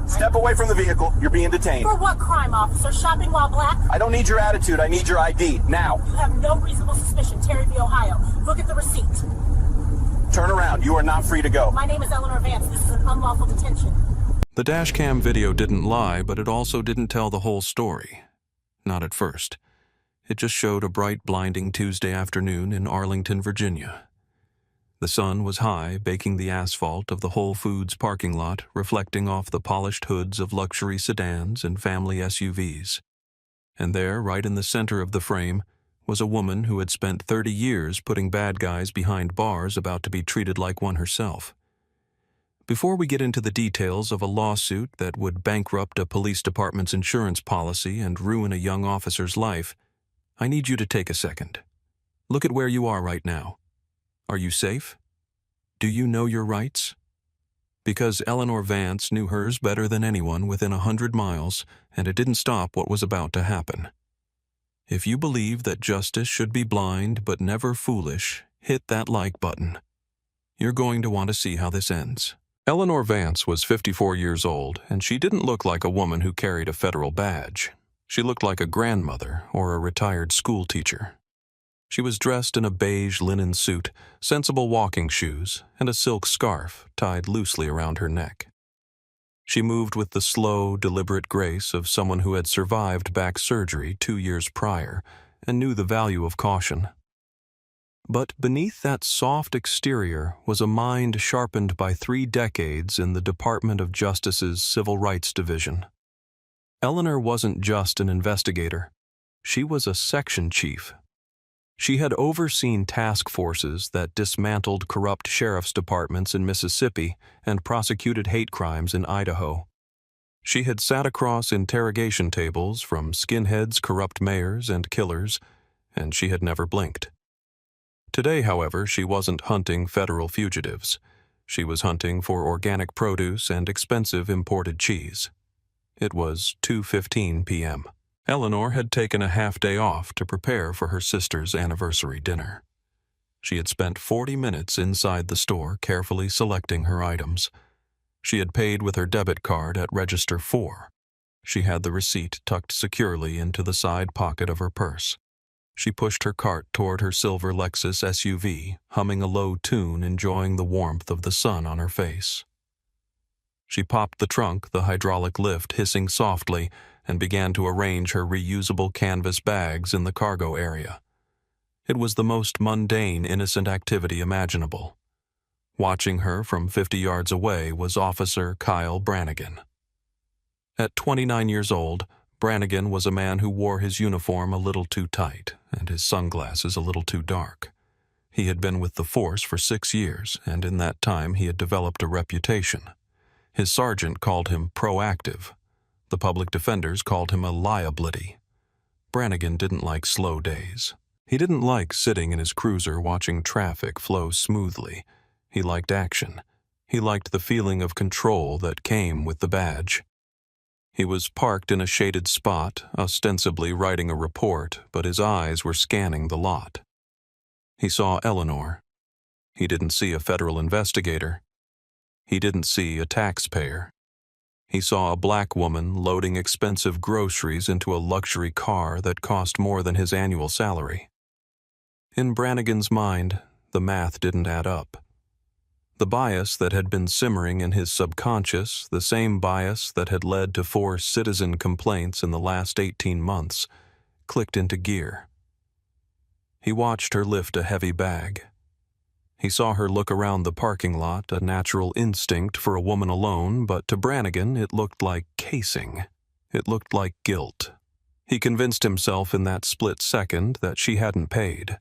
Step away from the vehicle. You're being detained. For what crime, officer? Shopping while black? I don't need your attitude. I need your ID. Now. You have no reasonable suspicion. Terry v. Ohio. Look at the receipt. Turn around. You are not free to go. My name is Eleanor Vance. This is an unlawful detention. The dashcam video didn't lie, but it also didn't tell the whole story. Not at first. It just showed a bright, blinding Tuesday afternoon in Arlington, Virginia. The sun was high, baking the asphalt of the Whole Foods parking lot, reflecting off the polished hoods of luxury sedans and family SUVs. And there, right in the center of the frame, was a woman who had spent 30 years putting bad guys behind bars about to be treated like one herself. Before we get into the details of a lawsuit that would bankrupt a police department's insurance policy and ruin a young officer's life, I need you to take a second. Look at where you are right now. Are you safe? Do you know your rights? Because Eleanor Vance knew hers better than anyone within 100 miles, and it didn't stop what was about to happen. If you believe that justice should be blind but never foolish, hit that like button. You're going to want to see how this ends. Eleanor Vance was 54 years old, and she didn't look like a woman who carried a federal badge. She looked like a grandmother or a retired school teacher. She was dressed in a beige linen suit, sensible walking shoes, and a silk scarf tied loosely around her neck. She moved with the slow, deliberate grace of someone who had survived back surgery 2 years prior and knew the value of caution. But beneath that soft exterior was a mind sharpened by 3 decades in the Department of Justice's Civil Rights Division. Eleanor wasn't just an investigator. She was a section chief. She had overseen task forces that dismantled corrupt sheriff's departments in Mississippi and prosecuted hate crimes in Idaho. She had sat across interrogation tables from skinheads, corrupt mayors, and killers, and she had never blinked. Today, however, she wasn't hunting federal fugitives. She was hunting for organic produce and expensive imported cheese. It was 2:15 p.m. Eleanor had taken a half-day off to prepare for her sister's anniversary dinner. She had spent 40 minutes inside the store carefully selecting her items. She had paid with her debit card at Register 4. She had the receipt tucked securely into the side pocket of her purse. She pushed her cart toward her silver Lexus SUV, humming a low tune, enjoying the warmth of the sun on her face. She popped the trunk, the hydraulic lift hissing softly, and began to arrange her reusable canvas bags in the cargo area. It was the most mundane, innocent activity imaginable. Watching her from 50 yards away was Officer Kyle Brannigan. At 29 years old, Brannigan was a man who wore his uniform a little too tight and his sunglasses a little too dark. He had been with the force for 6 years, and in that time he had developed a reputation. His sergeant called him proactive. The public defenders called him a liability. Brannigan didn't like slow days. He didn't like sitting in his cruiser watching traffic flow smoothly. He liked action. He liked the feeling of control that came with the badge. He was parked in a shaded spot, ostensibly writing a report, but his eyes were scanning the lot. He saw Eleanor. He didn't see a federal investigator. He didn't see a taxpayer. He saw a black woman loading expensive groceries into a luxury car that cost more than his annual salary. In Brannigan's mind, the math didn't add up. The bias that had been simmering in his subconscious, the same bias that had led to 4 citizen complaints in the last 18 months, clicked into gear. He watched her lift a heavy bag. He saw her look around the parking lot, a natural instinct for a woman alone, but to Brannigan it looked like casing. It looked like guilt. He convinced himself in that split second that she hadn't paid.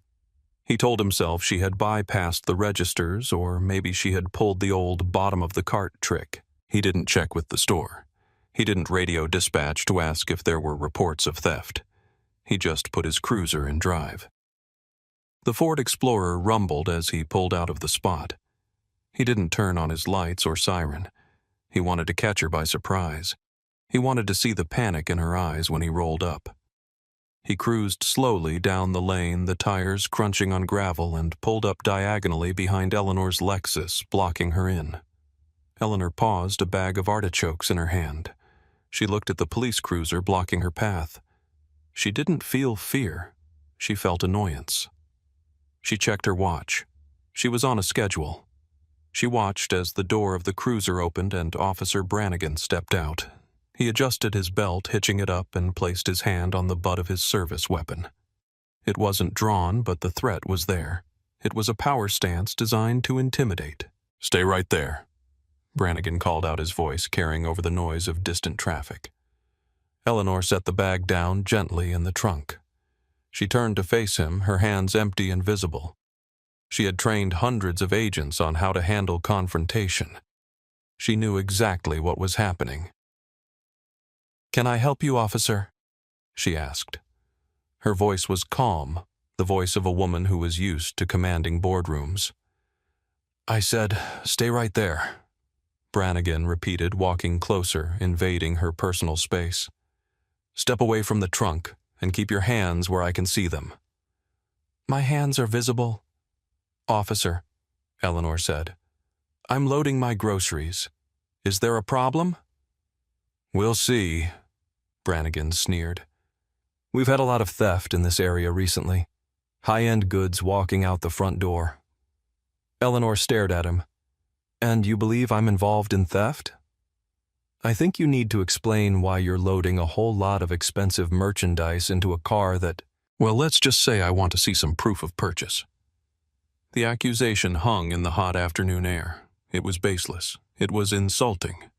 He told himself she had bypassed the registers, or maybe she had pulled the old bottom-of-the-cart trick. He didn't check with the store. He didn't radio dispatch to ask if there were reports of theft. He just put his cruiser in drive. The Ford Explorer rumbled as he pulled out of the spot. He didn't turn on his lights or siren. He wanted to catch her by surprise. He wanted to see the panic in her eyes when he rolled up. He cruised slowly down the lane, the tires crunching on gravel, and pulled up diagonally behind Eleanor's Lexus, blocking her in. Eleanor paused, a bag of artichokes in her hand. She looked at the police cruiser blocking her path. She didn't feel fear. She felt annoyance. She checked her watch. She was on a schedule. She watched as the door of the cruiser opened and Officer Brannigan stepped out. He adjusted his belt, hitching it up, and placed his hand on the butt of his service weapon. It wasn't drawn, but the threat was there. It was a power stance designed to intimidate. "Stay right there," Brannigan called out, his voice carrying over the noise of distant traffic. Eleanor set the bag down gently in the trunk. She turned to face him, her hands empty and visible. She had trained hundreds of agents on how to handle confrontation. She knew exactly what was happening. "Can I help you, officer?" she asked. Her voice was calm, the voice of a woman who was used to commanding boardrooms. "I said, stay right there," Brannigan repeated, walking closer, invading her personal space. "Step away from the trunk and keep your hands where I can see them." "My hands are visible." "Officer," Eleanor said, "I'm loading my groceries. Is there a problem?" "We'll see," Brannigan sneered. "We've had a lot of theft in this area recently. High-end goods walking out the front door." Eleanor stared at him. "And you believe I'm involved in theft?" "I think you need to explain why you're loading a whole lot of expensive merchandise into a car that—" "Well, let's just say I want to see some proof of purchase." The accusation hung in the hot afternoon air. It was baseless. It was insulting.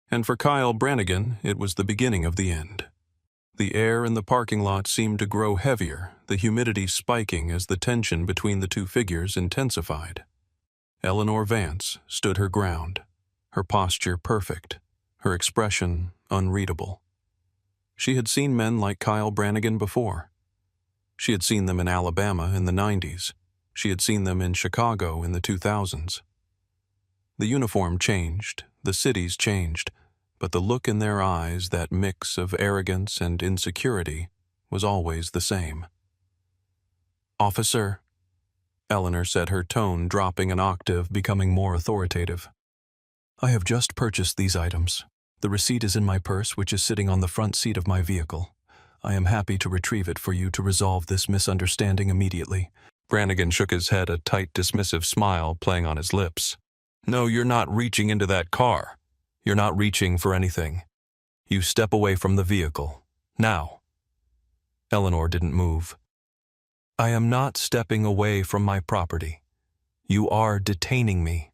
And for Kyle Brannigan, it was the beginning of the end. The air in the parking lot seemed to grow heavier, the humidity spiking as the tension between the two figures intensified. Eleanor Vance stood her ground, her posture perfect, her expression unreadable. She had seen men like Kyle Brannigan before. She had seen them in Alabama in the 90s. She had seen them in Chicago in the 2000s. The uniform changed, the cities changed, but the look in their eyes, that mix of arrogance and insecurity, was always the same. "Officer," Eleanor said, her tone dropping an octave, becoming more authoritative. "I have just purchased these items. The receipt is in my purse, which is sitting on the front seat of my vehicle. I am happy to retrieve it for you to resolve this misunderstanding immediately." Brannigan shook his head, a tight, dismissive smile playing on his lips. "No, you're not reaching into that car. You're not reaching for anything. You step away from the vehicle. Now." Eleanor didn't move. "I am not stepping away from my property. You are detaining me.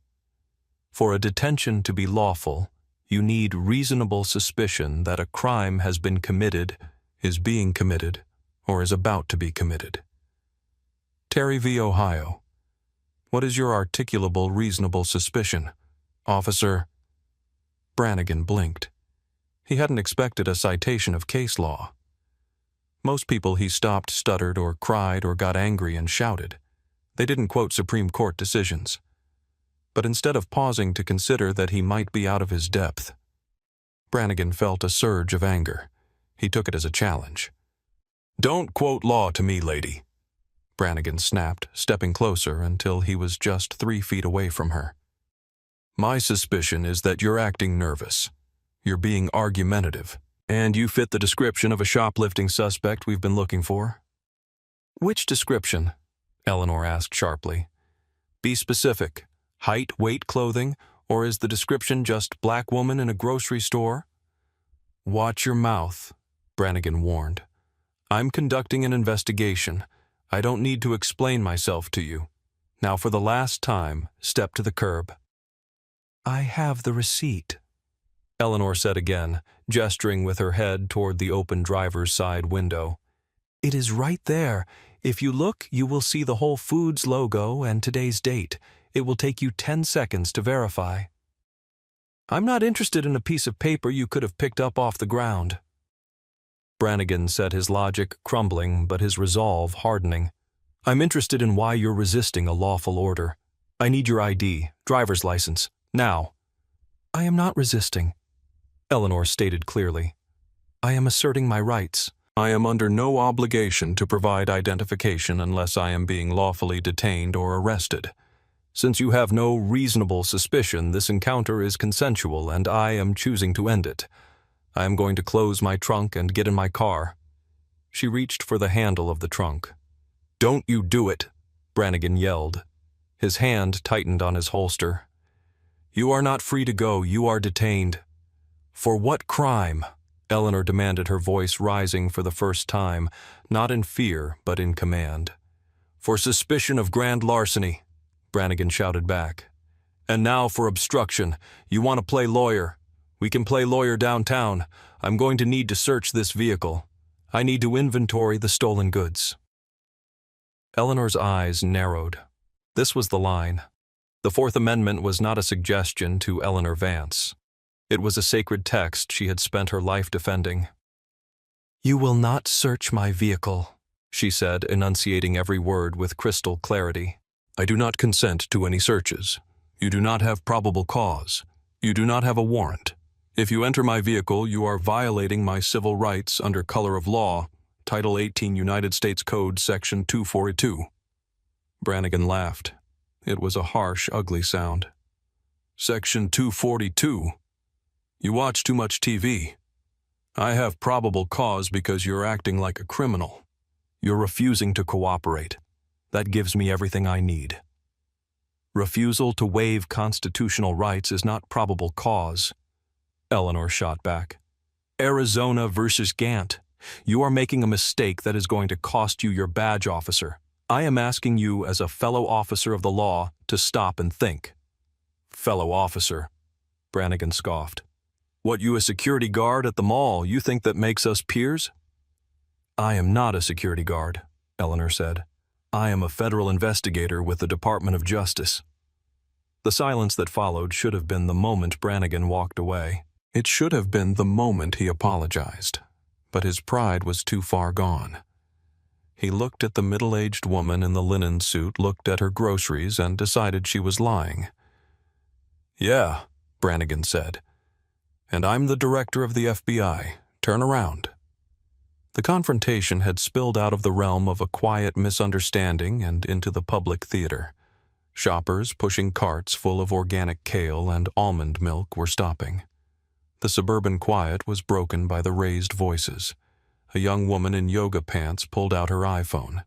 For a detention to be lawful, you need reasonable suspicion that a crime has been committed, is being committed, or is about to be committed. Terry v. Ohio. What is your articulable reasonable suspicion, officer?" Brannigan blinked. He hadn't expected a citation of case law. Most people he stopped stuttered or cried or got angry and shouted. They didn't quote Supreme Court decisions. But instead of pausing to consider that he might be out of his depth, Brannigan felt a surge of anger. He took it as a challenge. "Don't quote law to me, lady," Brannigan snapped, stepping closer until he was just 3 feet away from her. "My suspicion is that you're acting nervous. You're being argumentative, and you fit the description of a shoplifting suspect we've been looking for." "Which description?" Eleanor asked sharply. "Be specific. Height, weight, clothing, or is the description just black woman in a grocery store?" "Watch your mouth," Brannigan warned. "I'm conducting an investigation. I don't need to explain myself to you. Now, for the last time, step to the curb." "I have the receipt," Eleanor said again, gesturing with her head toward the open driver's side window. "It is right there. If you look, you will see the Whole Foods logo and today's date. It will take you 10 seconds to verify." "I'm not interested in a piece of paper you could have picked up off the ground." Brannigan said, his logic crumbling but his resolve hardening. "I'm interested in why you're resisting a lawful order. I need your ID, driver's license, now." "I am not resisting," Eleanor stated clearly. "I am asserting my rights." "I am under no obligation to provide identification unless I am being lawfully detained or arrested. Since you have no reasonable suspicion, this encounter is consensual and I am choosing to end it. I am going to close my trunk and get in my car." She reached for the handle of the trunk. "Don't you do it," Brannigan yelled. His hand tightened on his holster. "You are not free to go, you are detained." "For what crime?" Eleanor demanded, her voice rising for the first time, not in fear, but in command. "For suspicion of grand larceny," Brannigan shouted back. "And now for obstruction. You want to play lawyer? We can play lawyer downtown. I'm going to need to search this vehicle. I need to inventory the stolen goods." Eleanor's eyes narrowed. This was the line. The Fourth Amendment was not a suggestion to Eleanor Vance. It was a sacred text she had spent her life defending. "You will not search my vehicle," she said, enunciating every word with crystal clarity. "I do not consent to any searches. You do not have probable cause. You do not have a warrant. If you enter my vehicle, you are violating my civil rights under color of law, Title 18 United States Code, Section 242. Brannigan laughed. It was a harsh, ugly sound. "Section 242? You watch too much TV. I have probable cause because you're acting like a criminal. You're refusing to cooperate. That gives me everything I need." "Refusal to waive constitutional rights is not probable cause," Eleanor shot back. "Arizona versus Gant. You are making a mistake that is going to cost you your badge, officer. I am asking you as a fellow officer of the law to stop and think." "Fellow officer," Brannigan scoffed. "What, you a security guard at the mall? You think that makes us peers?" "I am not a security guard," Eleanor said. "I am a federal investigator with the Department of Justice." The silence that followed should have been the moment Brannigan walked away. It should have been the moment he apologized. But his pride was too far gone. He looked at the middle-aged woman in the linen suit, looked at her groceries, and decided she was lying. "Yeah," Brannigan said. "And I'm the director of the FBI. Turn around." The confrontation had spilled out of the realm of a quiet misunderstanding and into the public theater. Shoppers pushing carts full of organic kale and almond milk were stopping. The suburban quiet was broken by the raised voices. A young woman in yoga pants pulled out her iPhone.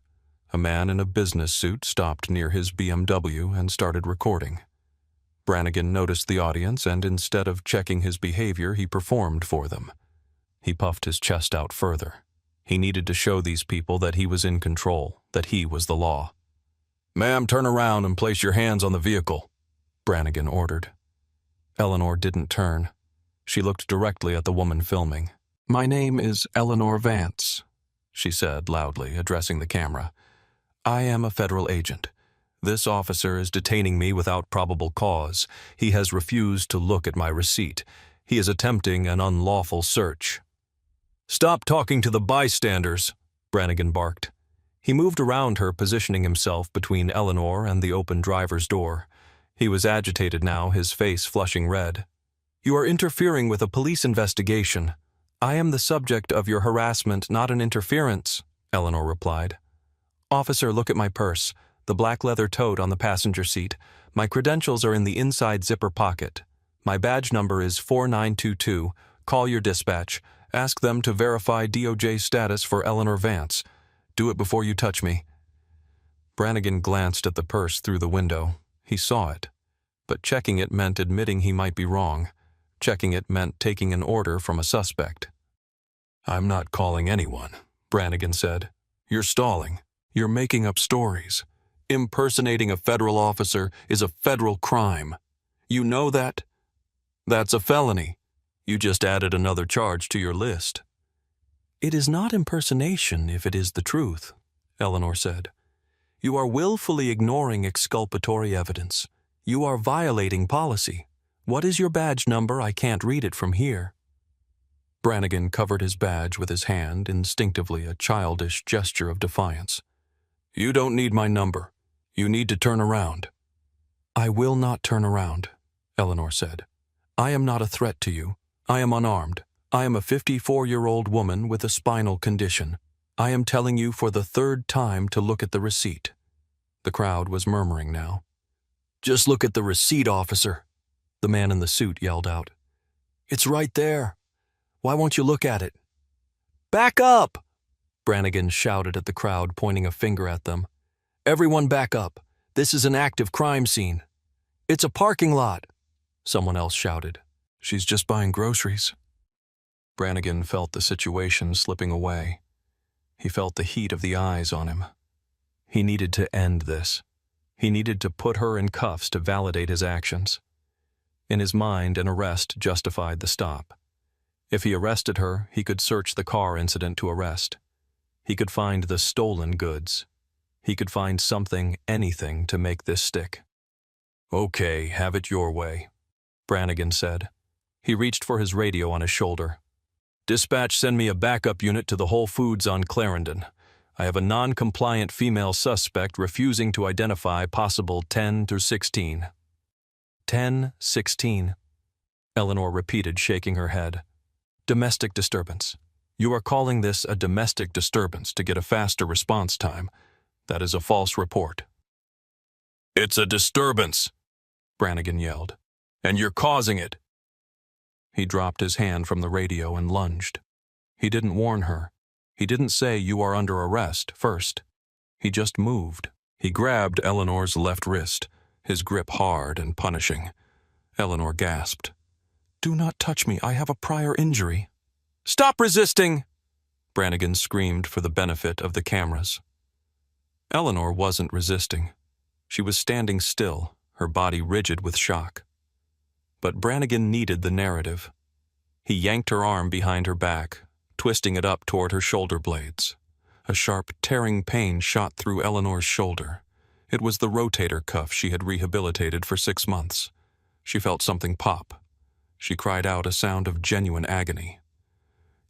A man in a business suit stopped near his BMW and started recording. Brannigan noticed the audience, and instead of checking his behavior, he performed for them. He puffed his chest out further. He needed to show these people that he was in control, that he was the law. "Ma'am, turn around and place your hands on the vehicle," Brannigan ordered. Eleanor didn't turn. She looked directly at the woman filming. "My name is Eleanor Vance," she said loudly, addressing the camera. "I am a federal agent. This officer is detaining me without probable cause. He has refused to look at my receipt. He is attempting an unlawful search." "Stop talking to the bystanders," Brannigan barked. He moved around her, positioning himself between Eleanor and the open driver's door. He was agitated now, his face flushing red. "You are interfering with a police investigation. I am the subject of your harassment, not an interference," Eleanor replied. "Officer, look at my purse, the black leather tote on the passenger seat. My credentials are in the inside zipper pocket. My badge number is 4922. Call your dispatch. Ask them to verify DOJ status for Eleanor Vance. Do it before you touch me." Brannigan glanced at the purse through the window. He saw it. But checking it meant admitting he might be wrong. Checking it meant taking an order from a suspect. "I'm not calling anyone," Brannigan said. "You're stalling. You're making up stories. Impersonating a federal officer is a federal crime. You know that? That's a felony. You just added another charge to your list." "It is not impersonation if it is the truth," Eleanor said. "You are willfully ignoring exculpatory evidence. You are violating policy. What is your badge number? I can't read it from here." Brannigan covered his badge with his hand, instinctively a childish gesture of defiance. "You don't need my number. You need to turn around." "I will not turn around," Eleanor said. "I am not a threat to you. I am unarmed. I am a 54-year-old woman with a spinal condition. I am telling you for the third time to look at the receipt." The crowd was murmuring now. "Just look at the receipt, officer," the man in the suit yelled out. "It's right there. Why won't you look at it?" "Back up!" Brannigan shouted at the crowd, pointing a finger at them. "Everyone back up. This is an active crime scene." "It's a parking lot," someone else shouted. "She's just buying groceries." Brannigan felt the situation slipping away. He felt the heat of the eyes on him. He needed to end this. He needed to put her in cuffs to validate his actions. In his mind, an arrest justified the stop. If he arrested her, he could search the car incident to arrest. He could find the stolen goods. He could find something, anything, to make this stick. "Okay, have it your way," Brannigan said. He reached for his radio on his shoulder. "Dispatch, send me a backup unit to the Whole Foods on Clarendon. I have a non-compliant female suspect refusing to identify possible 10 to 16. 10, 16, Eleanor repeated, shaking her head. "Domestic disturbance. You are calling this a domestic disturbance to get a faster response time. That is a false report." "It's a disturbance," Brannigan yelled, "and you're causing it." He dropped his hand from the radio and lunged. He didn't warn her. He didn't say, "You are under arrest," first. He just moved. He grabbed Eleanor's left wrist, his grip hard and punishing. Eleanor gasped. "Do not touch me. I have a prior injury." "Stop resisting!" Brannigan screamed for the benefit of the cameras. Eleanor wasn't resisting. She was standing still, her body rigid with shock. But Brannigan needed the narrative. He yanked her arm behind her back, twisting it up toward her shoulder blades. A sharp, tearing pain shot through Eleanor's shoulder. It was the rotator cuff she had rehabilitated for 6 months. She felt something pop. She cried out a sound of genuine agony.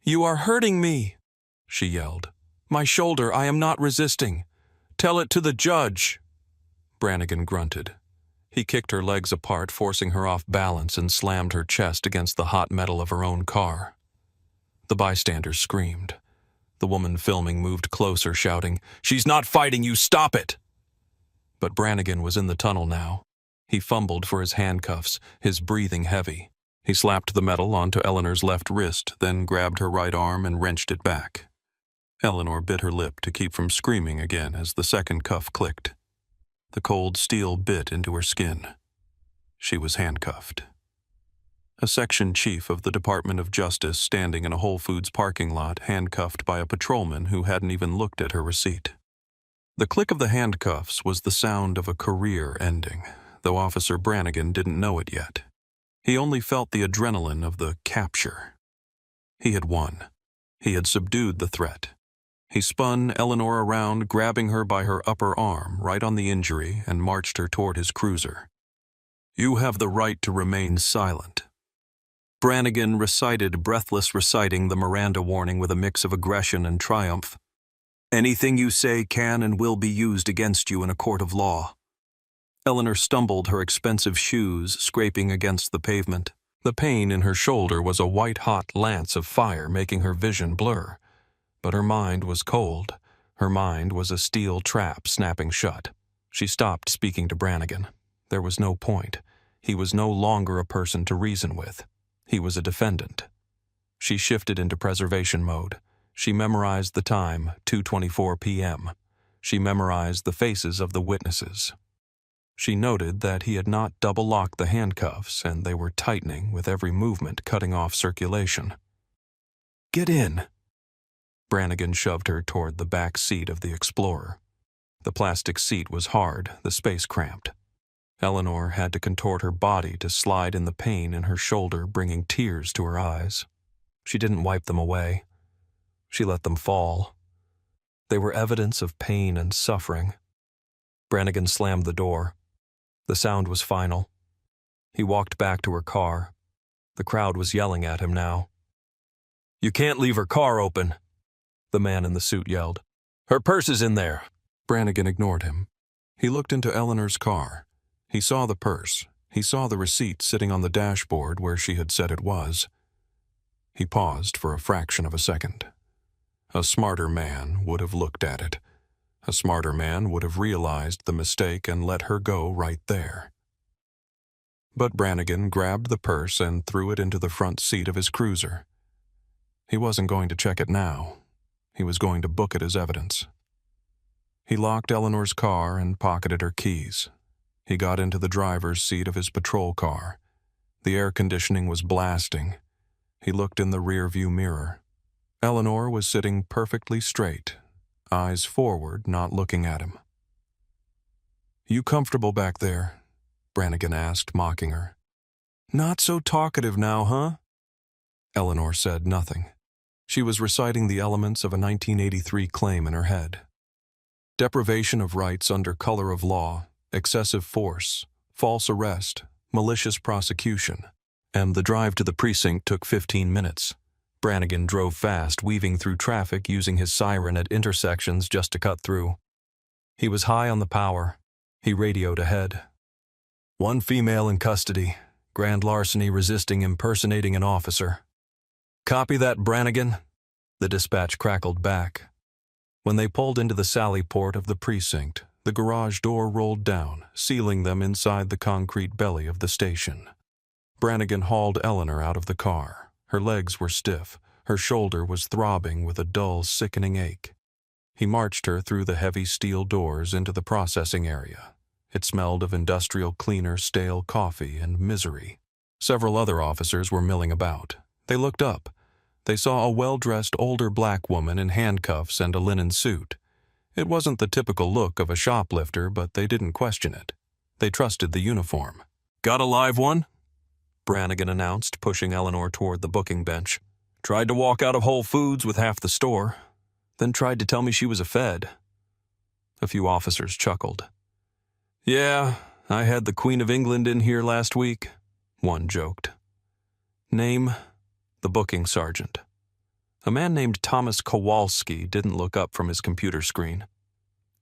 "You are hurting me," she yelled. "My shoulder, I am not resisting. Tell it to the judge." Brannigan grunted. He kicked her legs apart, forcing her off balance, and slammed her chest against the hot metal of her own car. The bystanders screamed. The woman filming moved closer, shouting, "She's not fighting you, stop it!" But Brannigan was in the tunnel now. He fumbled for his handcuffs, his breathing heavy. He slapped the metal onto Eleanor's left wrist, then grabbed her right arm and wrenched it back. Eleanor bit her lip to keep from screaming again as the second cuff clicked. The cold steel bit into her skin. She was handcuffed. A section chief of the Department of Justice standing in a Whole Foods parking lot, handcuffed by a patrolman who hadn't even looked at her receipt. The click of the handcuffs was the sound of a career ending, though Officer Brannigan didn't know it yet. He only felt the adrenaline of the capture. He had won. He had subdued the threat. He spun Eleanor around, grabbing her by her upper arm, right on the injury, and marched her toward his cruiser. "You have the right to remain silent." Brannigan recited, breathless reciting the Miranda warning with a mix of aggression and triumph. "Anything you say can and will be used against you in a court of law." Eleanor stumbled, her expensive shoes scraping against the pavement. The pain in her shoulder was a white-hot lance of fire, making her vision blur. But her mind was cold. Her mind was a steel trap snapping shut. She stopped speaking to Brannigan. There was no point. He was no longer a person to reason with. He was a defendant. She shifted into preservation mode. She memorized the time, 2:24 p.m. She memorized the faces of the witnesses. She noted that he had not double-locked the handcuffs, and they were tightening with every movement, cutting off circulation. "Get in." Brannigan shoved her toward the back seat of the Explorer. The plastic seat was hard, the space cramped. Eleanor had to contort her body to slide in the pain in her shoulder, bringing tears to her eyes. She didn't wipe them away. She let them fall. They were evidence of pain and suffering. Brannigan slammed the door. The sound was final. He walked back to her car. The crowd was yelling at him now. "You can't leave her car open," the man in the suit yelled. "Her purse is in there." Brannigan ignored him. He looked into Eleanor's car. He saw the purse. He saw the receipt sitting on the dashboard where she had said it was. He paused for a fraction of a second. A smarter man would have looked at it. A smarter man would have realized the mistake and let her go right there. But Brannigan grabbed the purse and threw it into the front seat of his cruiser. He wasn't going to check it now. He was going to book it as evidence. He locked Eleanor's car and pocketed her keys. He got into the driver's seat of his patrol car. The air conditioning was blasting. He looked in the rear-view mirror. Eleanor was sitting perfectly straight, eyes forward, not looking at him. "You comfortable back there?" Brannigan asked, mocking her. "Not so talkative now, huh?" Eleanor said nothing. She was reciting the elements of a 1983 claim in her head. Deprivation of rights under color of law, excessive force, false arrest, malicious prosecution, and the drive to the precinct took 15 minutes. Brannigan drove fast, weaving through traffic using his siren at intersections just to cut through. He was high on the power. He radioed ahead. "One female in custody. Grand larceny resisting impersonating an officer." "Copy that, Brannigan," the dispatch crackled back. When they pulled into the sally port of the precinct, the garage door rolled down, sealing them inside the concrete belly of the station. Brannigan hauled Eleanor out of the car. Her legs were stiff. Her shoulder was throbbing with a dull, sickening ache. He marched her through the heavy steel doors into the processing area. It smelled of industrial cleaner, stale coffee and misery. Several other officers were milling about. They looked up. They saw a well-dressed older black woman in handcuffs and a linen suit. It wasn't the typical look of a shoplifter, but they didn't question it. They trusted the uniform. "Got a live one?" Brannigan announced, pushing Eleanor toward the booking bench. "Tried to walk out of Whole Foods with half the store, then tried to tell me she was a Fed." A few officers chuckled. "Yeah, I had the Queen of England in here last week," one joked. "Name?" The booking sergeant. A man named Thomas Kowalski didn't look up from his computer screen.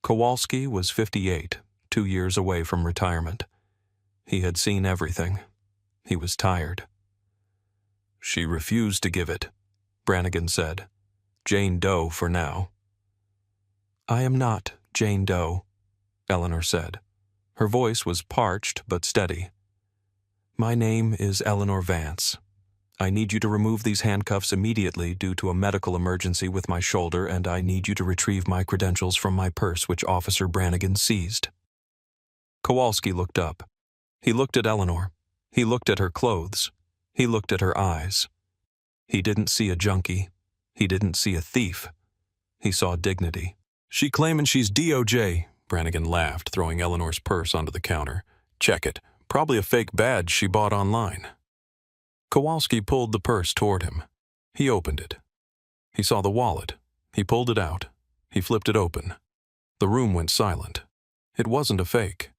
Kowalski was 58, 2 years away from retirement. He had seen everything. He was tired. "She refused to give it," Brannigan said. "Jane Doe for now." "I am not Jane Doe," Eleanor said. Her voice was parched but steady. "My name is Eleanor Vance. I need you to remove these handcuffs immediately due to a medical emergency with my shoulder, and I need you to retrieve my credentials from my purse, which Officer Brannigan seized." Kowalski looked up. He looked at Eleanor. He looked at her clothes. He looked at her eyes. He didn't see a junkie. He didn't see a thief. He saw dignity. "She claiming she's DOJ," Brannigan laughed, throwing Eleanor's purse onto the counter. "Check it. Probably a fake badge she bought online." Kowalski pulled the purse toward him. He opened it. He saw the wallet. He pulled it out. He flipped it open. The room went silent. It wasn't a fake.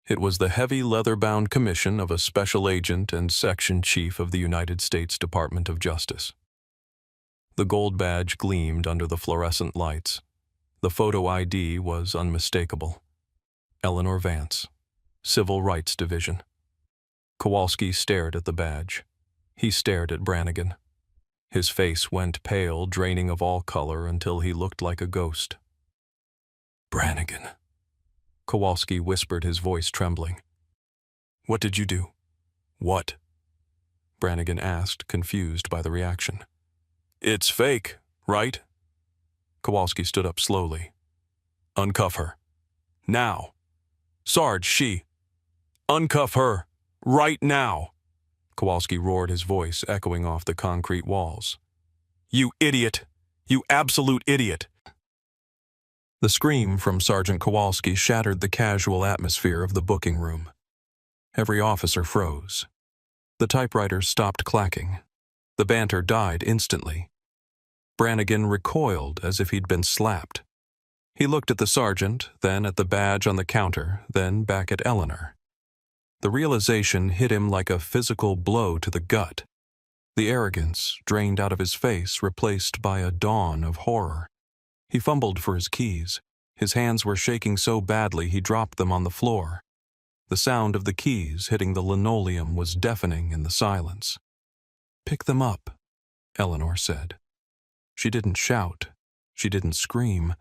It was the heavy leather-bound commission of a special agent and section chief of the United States Department of Justice. The gold badge gleamed under the fluorescent lights. The photo ID was unmistakable. Eleanor Vance, Civil Rights Division. Kowalski stared at the badge. He stared at Brannigan. His face went pale, draining of all color until he looked like a ghost. "Brannigan," Kowalski whispered, his voice trembling. "What did you do?" "What?" Brannigan asked, confused by the reaction. "It's fake, right?" Kowalski stood up slowly. "Uncuff her. Now. Sarge, she. Uncuff her. Right now." Kowalski roared, his voice echoing off the concrete walls. "You idiot! You absolute idiot!" The scream from Sergeant Kowalski shattered the casual atmosphere of the booking room. Every officer froze. The typewriters stopped clacking. The banter died instantly. Brannigan recoiled as if he'd been slapped. He looked at the sergeant, then at the badge on the counter, then back at Eleanor. The realization hit him like a physical blow to the gut. The arrogance drained out of his face, replaced by a dawn of horror. He fumbled for his keys. His hands were shaking so badly he dropped them on the floor. The sound of the keys hitting the linoleum was deafening in the silence. "Pick them up," Eleanor said. She didn't shout. She didn't scream.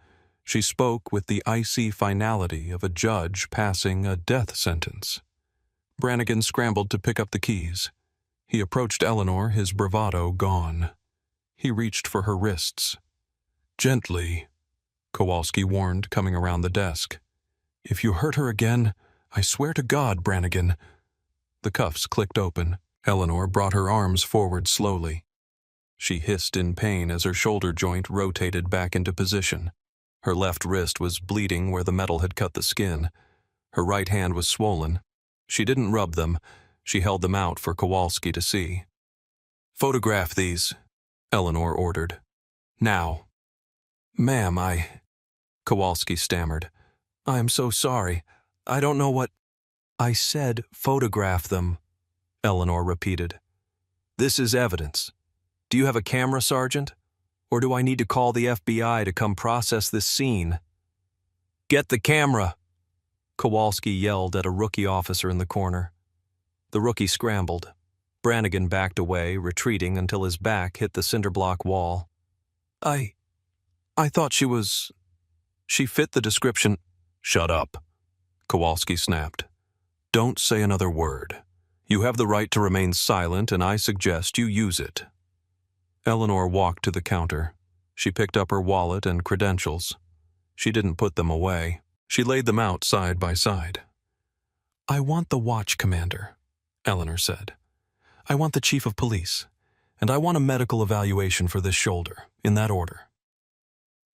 She spoke with the icy finality of a judge passing a death sentence. Brannigan scrambled to pick up the keys. He approached Eleanor, his bravado gone. He reached for her wrists. "Gently," Kowalski warned, coming around the desk. "If you hurt her again, I swear to God, Brannigan." The cuffs clicked open. Eleanor brought her arms forward slowly. She hissed in pain as her shoulder joint rotated back into position. Her left wrist was bleeding where the metal had cut the skin. Her right hand was swollen. She didn't rub them. She held them out for Kowalski to see. "Photograph these," Eleanor ordered. "Now." "Ma'am, Kowalski stammered. "I am so sorry. I don't know what—" "I said photograph them," Eleanor repeated. "This is evidence. Do you have a camera, Sergeant? Or do I need to call the FBI to come process this scene?" "Get the camera!" Kowalski yelled at a rookie officer in the corner. The rookie scrambled. Brannigan backed away, retreating until his back hit the cinderblock wall. I thought she was... She fit the description." "Shut up," Kowalski snapped. "Don't say another word. You have the right to remain silent, and I suggest you use it." Eleanor walked to the counter. She picked up her wallet and credentials. She didn't put them away. She laid them out side by side. "I want the watch commander," Eleanor said. "I want the chief of police, and I want a medical evaluation for this shoulder, in that order."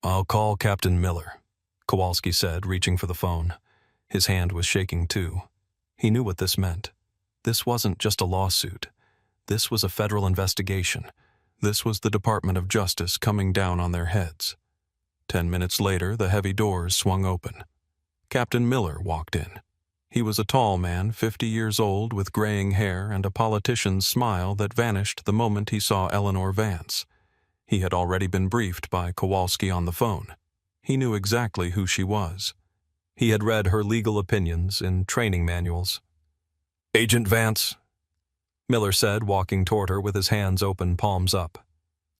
"I'll call Captain Miller," Kowalski said, reaching for the phone. His hand was shaking too. He knew what this meant. This wasn't just a lawsuit. This was a federal investigation. This was the Department of Justice coming down on their heads. 10 minutes later, the heavy doors swung open. Captain Miller walked in. He was a tall man, 50 years old, with graying hair and a politician's smile that vanished the moment he saw Eleanor Vance. He had already been briefed by Kowalski on the phone. He knew exactly who she was. He had read her legal opinions in training manuals. "Agent Vance," Miller said, walking toward her with his hands open, palms up.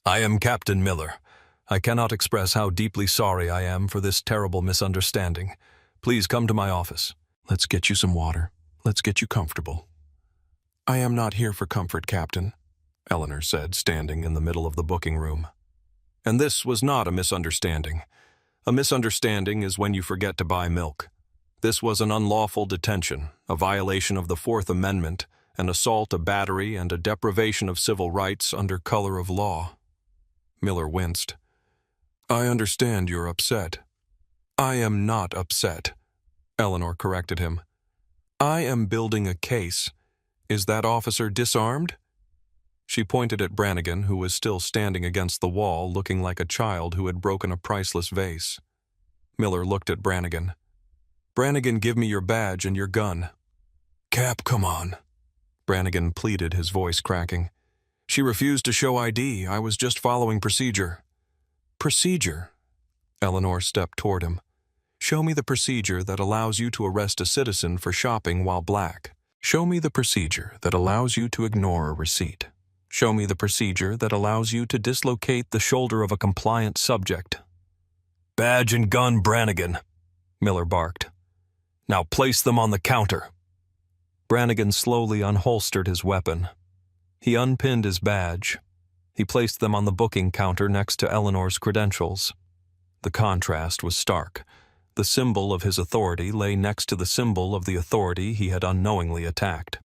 "I am Captain Miller. I cannot express how deeply sorry I am for this terrible misunderstanding. Please come to my office. Let's get you some water. Let's get you comfortable." "I am not here for comfort, Captain," Eleanor said, standing in the middle of the booking room. And this was not a misunderstanding. A misunderstanding is when you forget to buy milk. This was an unlawful detention, a violation of the Fourth Amendment, an assault, a battery, and a deprivation of civil rights under color of law. Miller winced. "I understand you're upset." "I am not upset," Eleanor corrected him. "I am building a case. Is that officer disarmed?" She pointed at Brannigan, who was still standing against the wall, looking like a child who had broken a priceless vase. Miller looked at Brannigan. "Brannigan, give me your badge and your gun." "Cap, come on," Brannigan pleaded, his voice cracking. "She refused to show ID. I was just following procedure." "Procedure?" Eleanor stepped toward him. "Show me the procedure that allows you to arrest a citizen for shopping while black. Show me the procedure that allows you to ignore a receipt. Show me the procedure that allows you to dislocate the shoulder of a compliant subject." "Badge and gun, Brannigan," Miller barked. "Now place them on the counter." Brannigan slowly unholstered his weapon. He unpinned his badge. He placed them on the booking counter next to Eleanor's credentials. The contrast was stark. The symbol of his authority lay next to the symbol of the authority he had unknowingly attacked.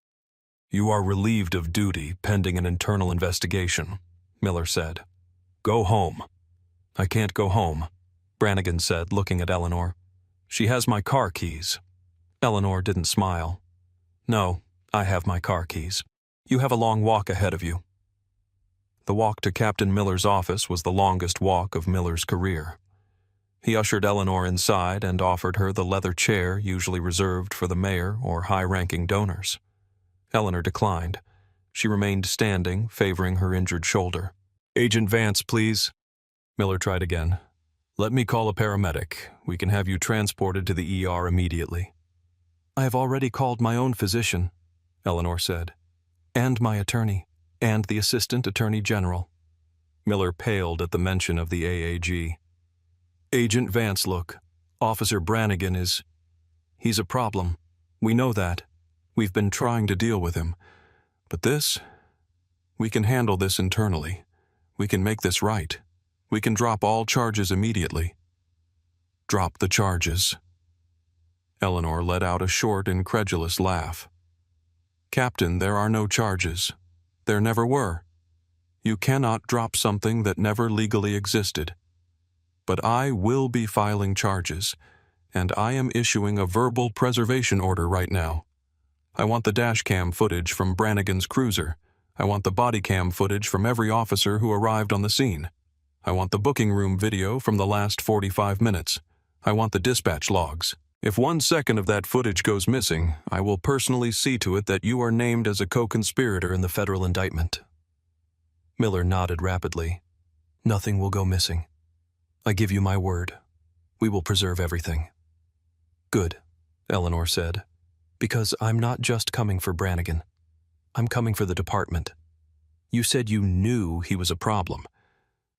"You are relieved of duty pending an internal investigation," Miller said. "Go home." "I can't go home," Brannigan said, looking at Eleanor. "She has my car keys." Eleanor didn't smile. "No, I have my car keys. You have a long walk ahead of you." The walk to Captain Miller's office was the longest walk of Miller's career. He ushered Eleanor inside and offered her the leather chair usually reserved for the mayor or high-ranking donors. Eleanor declined. She remained standing, favoring her injured shoulder. "Agent Vance, please." Miller tried again. "Let me call a paramedic. We can have you transported to the ER immediately." "I have already called my own physician," Eleanor said, "and my attorney, and the Assistant Attorney General." Miller paled at the mention of the AAG. "Agent Vance, look. Officer Brannigan is... He's a problem. We know that. We've been trying to deal with him. But this, we can handle this internally. We can make this right. We can drop all charges immediately. Drop the charges. Eleanor let out a short, incredulous laugh. Captain, there are no charges. There never were. You cannot drop something that never legally existed. But I will be filing charges, and I am issuing a verbal preservation order right now. I want the dash cam footage from Brannigan's cruiser. I want the body cam footage from every officer who arrived on the scene. I want the booking room video from the last 45 minutes. I want the dispatch logs. If 1 second of that footage goes missing, I will personally see to it that you are named as a co-conspirator in the federal indictment. Miller nodded rapidly. Nothing will go missing. I give you my word. We will preserve everything. Good, Eleanor said, because I'm not just coming for Brannigan. I'm coming for the department. You said you knew he was a problem.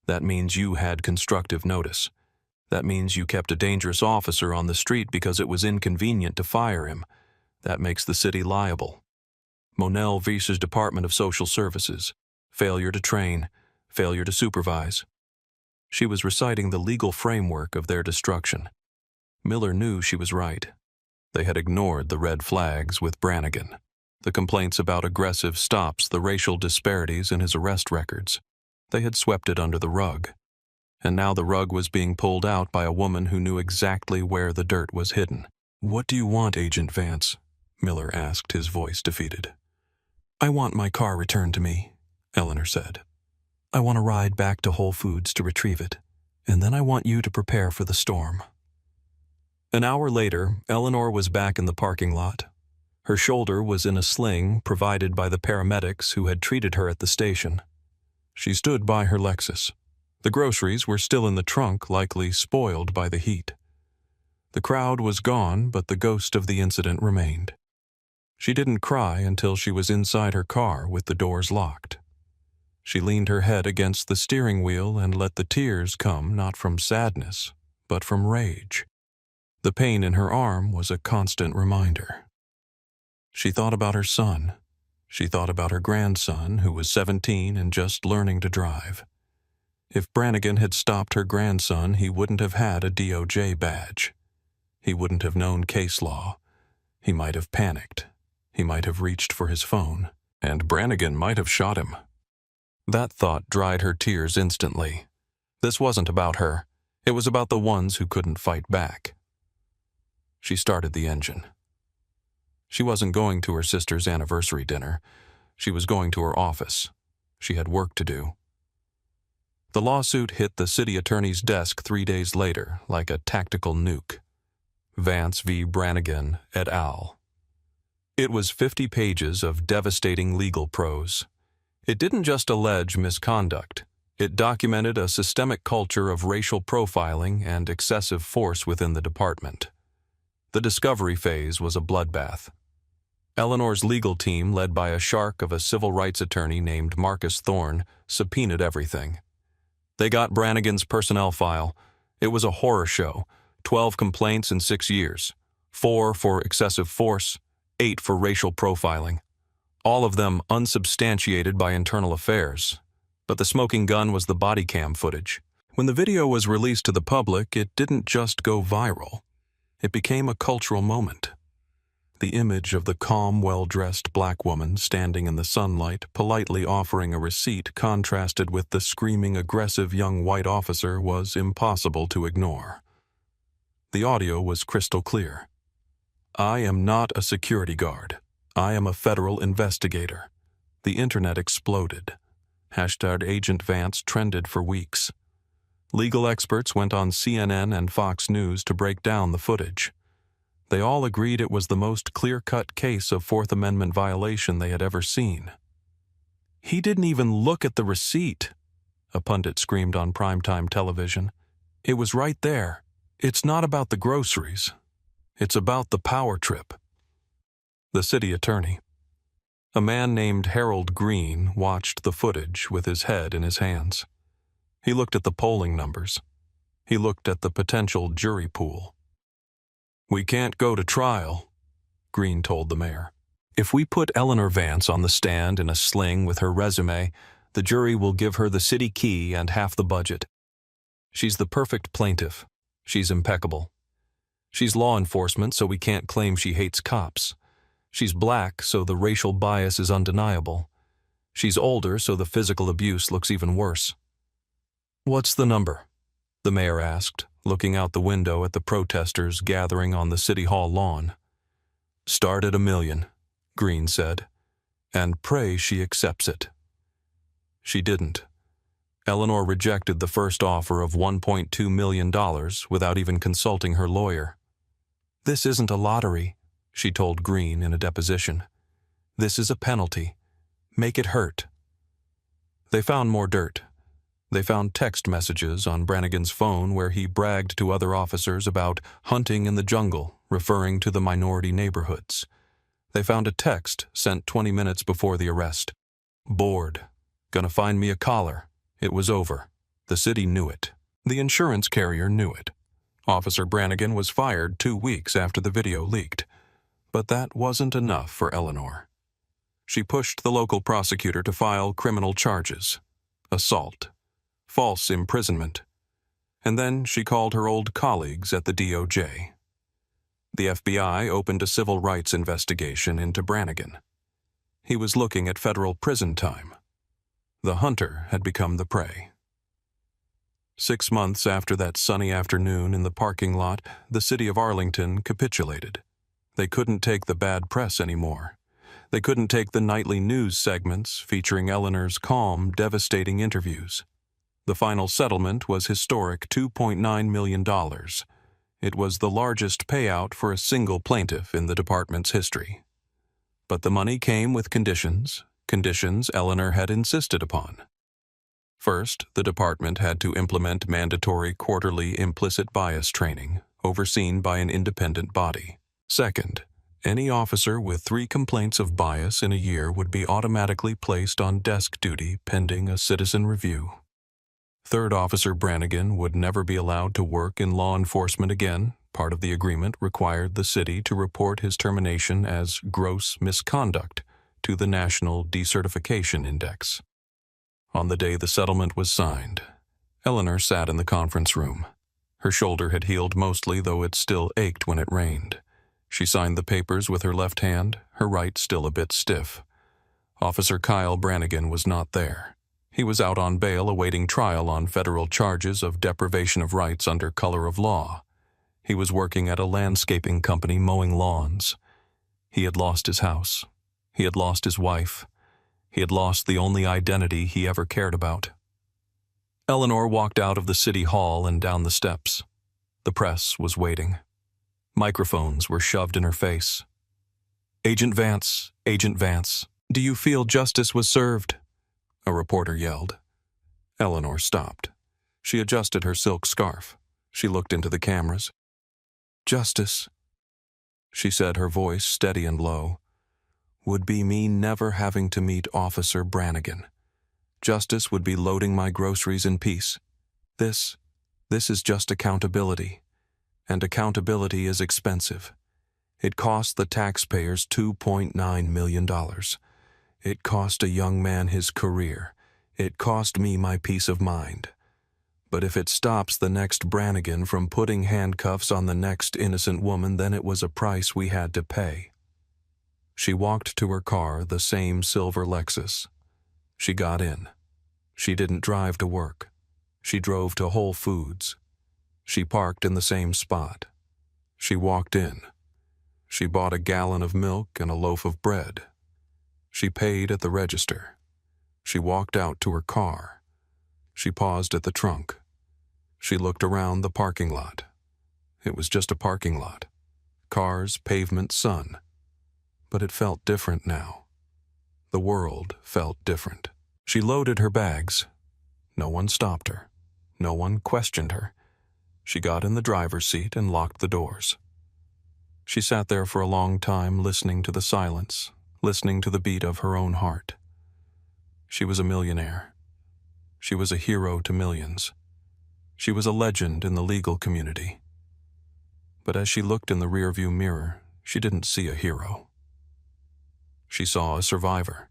That means you had constructive notice. That means you kept a dangerous officer on the street because it was inconvenient to fire him. That makes the city liable. Monell vs. Department of Social Services. Failure to train. Failure to supervise. She was reciting the legal framework of their destruction. Miller knew she was right. They had ignored the red flags with Brannigan. The complaints about aggressive stops, the racial disparities in his arrest records. They had swept it under the rug. And now the rug was being pulled out by a woman who knew exactly where the dirt was hidden. What do you want, Agent Vance? Miller asked, his voice defeated. I want my car returned to me, Eleanor said. I want to ride back to Whole Foods to retrieve it, and then I want you to prepare for the storm. An hour later, Eleanor was back in the parking lot. Her shoulder was in a sling provided by the paramedics who had treated her at the station. She stood by her Lexus. The groceries were still in the trunk, likely spoiled by the heat. The crowd was gone, but the ghost of the incident remained. She didn't cry until she was inside her car with the doors locked. She leaned her head against the steering wheel and let the tears come not from sadness, but from rage. The pain in her arm was a constant reminder. She thought about her son. She thought about her grandson, who was 17 and just learning to drive. If Brannigan had stopped her grandson, he wouldn't have had a DOJ badge. He wouldn't have known case law. He might have panicked. He might have reached for his phone. And Brannigan might have shot him. That thought dried her tears instantly. This wasn't about her. It was about the ones who couldn't fight back. She started the engine. She wasn't going to her sister's anniversary dinner. She was going to her office. She had work to do. The lawsuit hit the city attorney's desk 3 days later, like a tactical nuke. Vance v. Brannigan et al. It was 50 pages of devastating legal prose. It didn't just allege misconduct. It documented a systemic culture of racial profiling and excessive force within the department. The discovery phase was a bloodbath. Eleanor's legal team, led by a shark of a civil rights attorney named Marcus Thorne, subpoenaed everything. They got Brannigan's personnel file. It was a horror show. 12 complaints in 6 years. 4 for excessive force, 8 for racial profiling. All of them unsubstantiated by internal affairs. But the smoking gun was the body cam footage. When the video was released to the public, it didn't just go viral. It became a cultural moment. The image of the calm, well-dressed black woman standing in the sunlight, politely offering a receipt, contrasted with the screaming, aggressive young white officer, was impossible to ignore. The audio was crystal clear. I am not a security guard. I am a federal investigator. The internet exploded. #Agent Vance trended for weeks. Legal experts went on CNN and Fox News to break down the footage. They all agreed it was the most clear-cut case of Fourth Amendment violation they had ever seen. He didn't even look at the receipt, a pundit screamed on primetime television. It was right there. It's not about the groceries. It's about the power trip. The city attorney, a man named Harold Green, watched the footage with his head in his hands. He looked at the polling numbers. He looked at the potential jury pool. We can't go to trial, Green told the mayor. If we put Eleanor Vance on the stand in a sling with her resume, the jury will give her the city key and half the budget. She's the perfect plaintiff. She's impeccable. She's law enforcement, so we can't claim she hates cops. She's black, so the racial bias is undeniable. She's older, so the physical abuse looks even worse. "What's the number?" the mayor asked, looking out the window at the protesters gathering on the city hall lawn. "Start at $1 million, Green said, "and pray she accepts it." She didn't. Eleanor rejected the first offer of $1.2 million without even consulting her lawyer. "This isn't a lottery," she told Green in a deposition. "This is a penalty. Make it hurt." They found more dirt. They found text messages on Brannigan's phone where he bragged to other officers about hunting in the jungle, referring to the minority neighborhoods. They found a text sent 20 minutes before the arrest. "Bored. Gonna find me a collar." It was over. The city knew it. The insurance carrier knew it. Officer Brannigan was fired 2 weeks after the video leaked. But that wasn't enough for Eleanor. She pushed the local prosecutor to file criminal charges: assault, false imprisonment, and then she called her old colleagues at the DOJ. The FBI opened a civil rights investigation into Brannigan. He was looking at federal prison time. The hunter had become the prey. 6 months after that sunny afternoon in the parking lot, the city of Arlington capitulated. They couldn't take the bad press anymore. They couldn't take the nightly news segments featuring Eleanor's calm, devastating interviews. The final settlement was historic $2.9 million. It was the largest payout for a single plaintiff in the department's history. But the money came with conditions Eleanor had insisted upon. First, the department had to implement mandatory quarterly implicit bias training, overseen by an independent body. Second, any officer with 3 complaints of bias in a year would be automatically placed on desk duty pending a citizen review. Third, Officer Brannigan would never be allowed to work in law enforcement again. Part of the agreement required the city to report his termination as gross misconduct to the National Decertification Index. On the day the settlement was signed, Eleanor sat in the conference room. Her shoulder had healed mostly, though it still ached when it rained. She signed the papers with her left hand, her right still a bit stiff. Officer Kyle Brannigan was not there. He was out on bail awaiting trial on federal charges of deprivation of rights under color of law. He was working at a landscaping company mowing lawns. He had lost his house. He had lost his wife. He had lost the only identity he ever cared about. Eleanor walked out of the city hall and down the steps. The press was waiting. Microphones were shoved in her face. Agent Vance, do you feel justice was served?" a reporter yelled. Eleanor stopped. She adjusted her silk scarf. She looked into the cameras. "Justice," she said, her voice steady and low, "would be me never having to meet Officer Brannigan. Justice would be loading my groceries in peace. This is just accountability. And accountability is expensive. It cost the taxpayers $2.9 million. It cost a young man his career. It cost me my peace of mind. But if it stops the next Brannigan from putting handcuffs on the next innocent woman, then it was a price we had to pay." She walked to her car, the same silver Lexus. She got in. She didn't drive to work. She drove to Whole Foods. She parked in the same spot. She walked in. She bought a gallon of milk and a loaf of bread. She paid at the register. She walked out to her car. She paused at the trunk. She looked around the parking lot. It was just a parking lot. Cars, pavement, sun. But it felt different now. The world felt different. She loaded her bags. No one stopped her. No one questioned her. She got in the driver's seat and locked the doors. She sat there for a long time, listening to the silence, listening to the beat of her own heart. She was a millionaire. She was a hero to millions. She was a legend in the legal community. But as she looked in the rearview mirror, she didn't see a hero. she saw a survivor.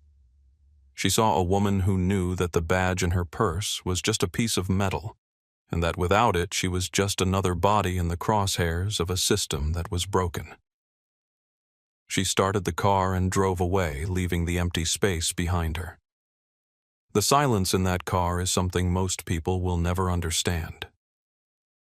She saw a woman who knew that the badge in her purse was just a piece of metal, and that without it she was just another body in the crosshairs of a system that was broken. She started the car and drove away, leaving the empty space behind her. The silence in that car is something most people will never understand.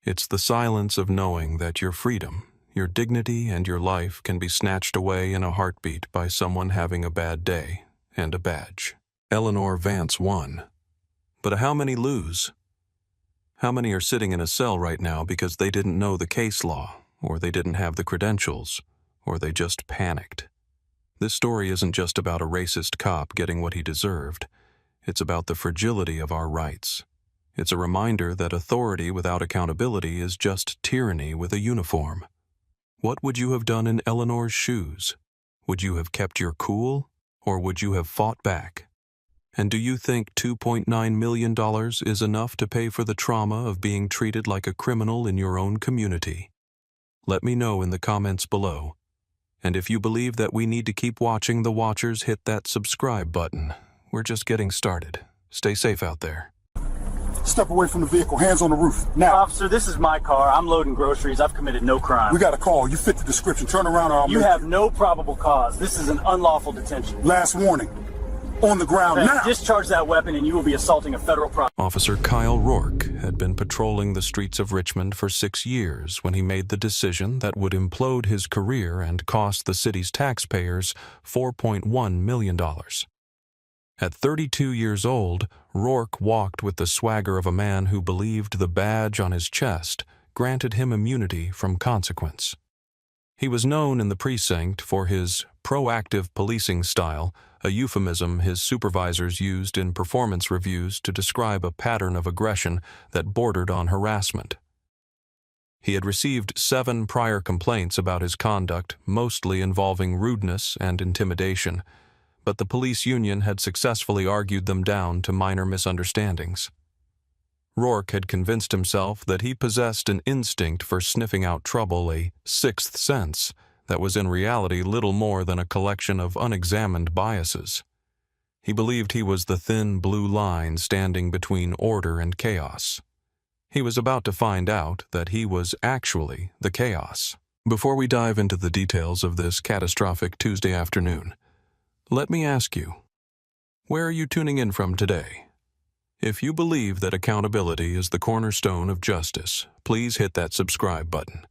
It's the silence of knowing that your freedom, your dignity, and your life can be snatched away in a heartbeat by someone having a bad day and a badge. Eleanor Vance won. But how many lose? How many are sitting in a cell right now because they didn't know the case law, or they didn't have the credentials, or they just panicked? This story isn't just about a racist cop getting what he deserved. It's about the fragility of our rights. It's a reminder that authority without accountability is just tyranny with a uniform. What would you have done in Eleanor's shoes? Would you have kept your cool, or would you have fought back? And do you think $2.9 million is enough to pay for the trauma of being treated like a criminal in your own community? Let me know in the comments below. And if you believe that we need to keep watching The Watchers, hit that subscribe button. We're just getting started. Stay safe out there. Step away from the vehicle. Hands on the roof. Now. Officer, this is my car. I'm loading groceries. I've committed no crime. We got a call. You fit the description. Turn around or I'll You make have no probable cause. This is an unlawful detention. Last warning. On the ground now. Discharge that weapon and you will be assaulting a federal property. Officer Kyle Rourke had been patrolling the streets of Richmond for 6 years when he made the decision that would implode his career and cost the city's taxpayers $4.1 million. At 32 years old, Rourke walked with the swagger of a man who believed the badge on his chest granted him immunity from consequence. He was known in the precinct for his proactive policing style, a euphemism his supervisors used in performance reviews to describe a pattern of aggression that bordered on harassment. He had received 7 prior complaints about his conduct, mostly involving rudeness and intimidation, but the police union had successfully argued them down to minor misunderstandings. Rourke had convinced himself that he possessed an instinct for sniffing out trouble, a sixth sense that was in reality little more than a collection of unexamined biases. He believed he was the thin blue line standing between order and chaos. He was about to find out that he was actually the chaos. Before we dive into the details of this catastrophic Tuesday afternoon, let me ask you, where are you tuning in from today? If you believe that accountability is the cornerstone of justice, please hit that subscribe button.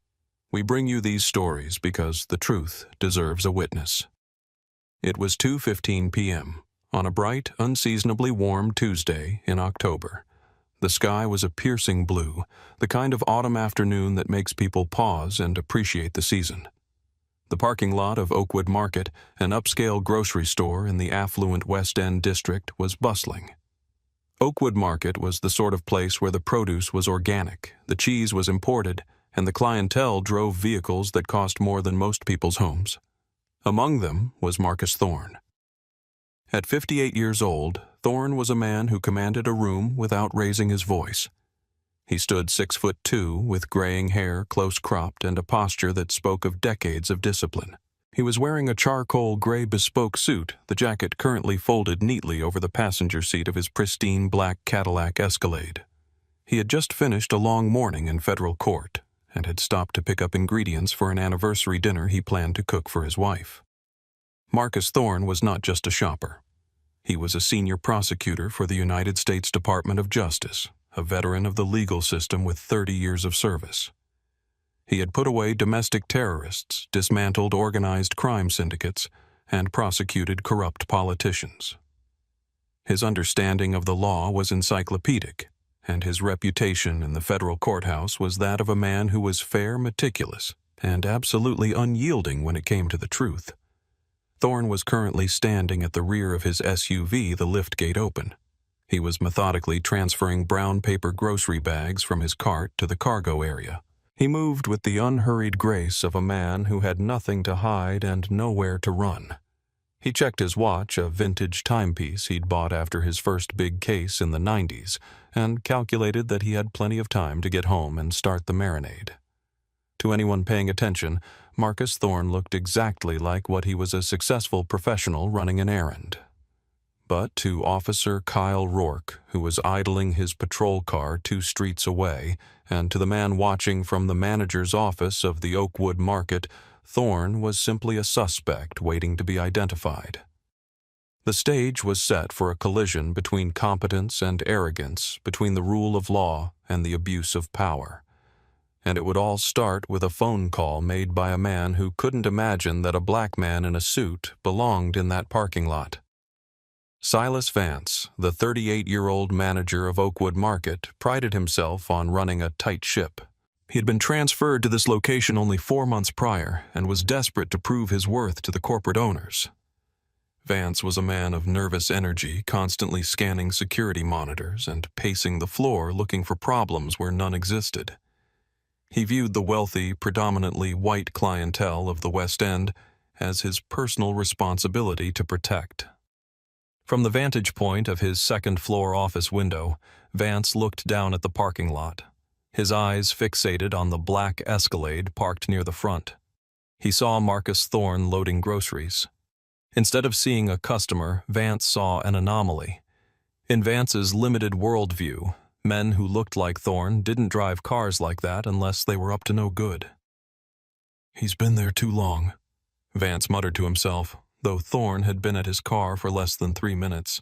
We bring you these stories because the truth deserves a witness. It was 2:15 p.m. on a bright, unseasonably warm Tuesday in October. The sky was a piercing blue, the kind of autumn afternoon that makes people pause and appreciate the season. The parking lot of Oakwood Market, an upscale grocery store in the affluent West End district, was bustling. Oakwood Market was the sort of place where the produce was organic, the cheese was imported, and the clientele drove vehicles that cost more than most people's homes. Among them was Marcus Thorne. At 58 years old, Thorne was a man who commanded a room without raising his voice. He stood 6'2", with graying hair, close-cropped, and a posture that spoke of decades of discipline. He was wearing a charcoal gray bespoke suit, the jacket currently folded neatly over the passenger seat of his pristine black Cadillac Escalade. He had just finished a long morning in federal court and had stopped to pick up ingredients for an anniversary dinner he planned to cook for his wife. Marcus Thorne was not just a shopper. He was a senior prosecutor for the United States Department of Justice, a veteran of the legal system with 30 years of service. He had put away domestic terrorists, dismantled organized crime syndicates, and prosecuted corrupt politicians. His understanding of the law was encyclopedic, and his reputation in the federal courthouse was that of a man who was fair, meticulous, and absolutely unyielding when it came to the truth. Thorne was currently standing at the rear of his SUV, the liftgate open. He was methodically transferring brown paper grocery bags from his cart to the cargo area. He moved with the unhurried grace of a man who had nothing to hide and nowhere to run. He checked his watch, a vintage timepiece he'd bought after his first big case in the 90s, and calculated that he had plenty of time to get home and start the marinade. To anyone paying attention, Marcus Thorne looked exactly like what he was, a successful professional running an errand. But to Officer Kyle Rourke, who was idling his patrol car 2 streets away, and to the man watching from the manager's office of the Oakwood Market, Thorne was simply a suspect waiting to be identified. The stage was set for a collision between competence and arrogance, between the rule of law and the abuse of power. And it would all start with a phone call made by a man who couldn't imagine that a black man in a suit belonged in that parking lot. Silas Vance, the 38-year-old manager of Oakwood Market, prided himself on running a tight ship. He had been transferred to this location only 4 months prior and was desperate to prove his worth to the corporate owners. Vance was a man of nervous energy, constantly scanning security monitors and pacing the floor looking for problems where none existed. He viewed the wealthy, predominantly white clientele of the West End as his personal responsibility to protect. From the vantage point of his second-floor office window, Vance looked down at the parking lot, his eyes fixated on the black Escalade parked near the front. He saw Marcus Thorne loading groceries. Instead of seeing a customer, Vance saw an anomaly. In Vance's limited worldview, men who looked like Thorne didn't drive cars like that unless they were up to no good. "He's been there too long," Vance muttered to himself, though Thorne had been at his car for less than 3 minutes.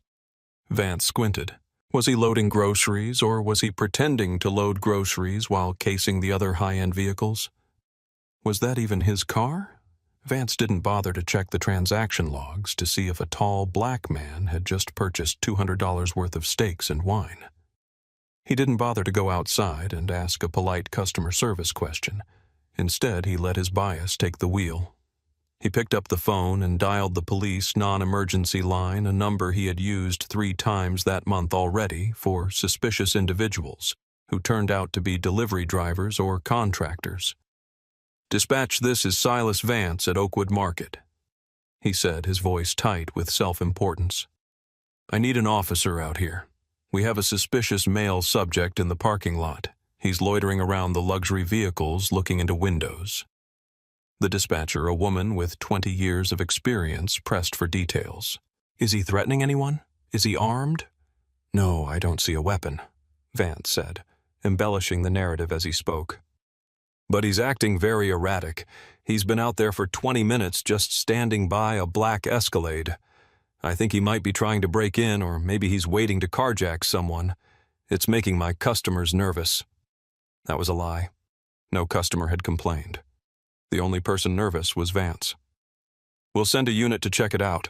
Vance squinted. Was he loading groceries, or was he pretending to load groceries while casing the other high-end vehicles? Was that even his car? Vance didn't bother to check the transaction logs to see if a tall black man had just purchased $200 worth of steaks and wine. He didn't bother to go outside and ask a polite customer service question. Instead, he let his bias take the wheel. He picked up the phone and dialed the police non-emergency line, a number he had used 3 times that month already for suspicious individuals who turned out to be delivery drivers or contractors. "Dispatch, this is Silas Vance at Oakwood Market," he said, his voice tight with self-importance. "I need an officer out here. We have a suspicious male subject in the parking lot. He's loitering around the luxury vehicles looking into windows." The dispatcher, a woman with 20 years of experience, pressed for details. "Is he threatening anyone? Is he armed?" "No, I don't see a weapon," Vance said, embellishing the narrative as he spoke. "But he's acting very erratic. He's been out there for 20 minutes just standing by a black Escalade. I think he might be trying to break in, or maybe he's waiting to carjack someone. It's making my customers nervous." That was a lie. No customer had complained. The only person nervous was Vance. "We'll send a unit to check it out,"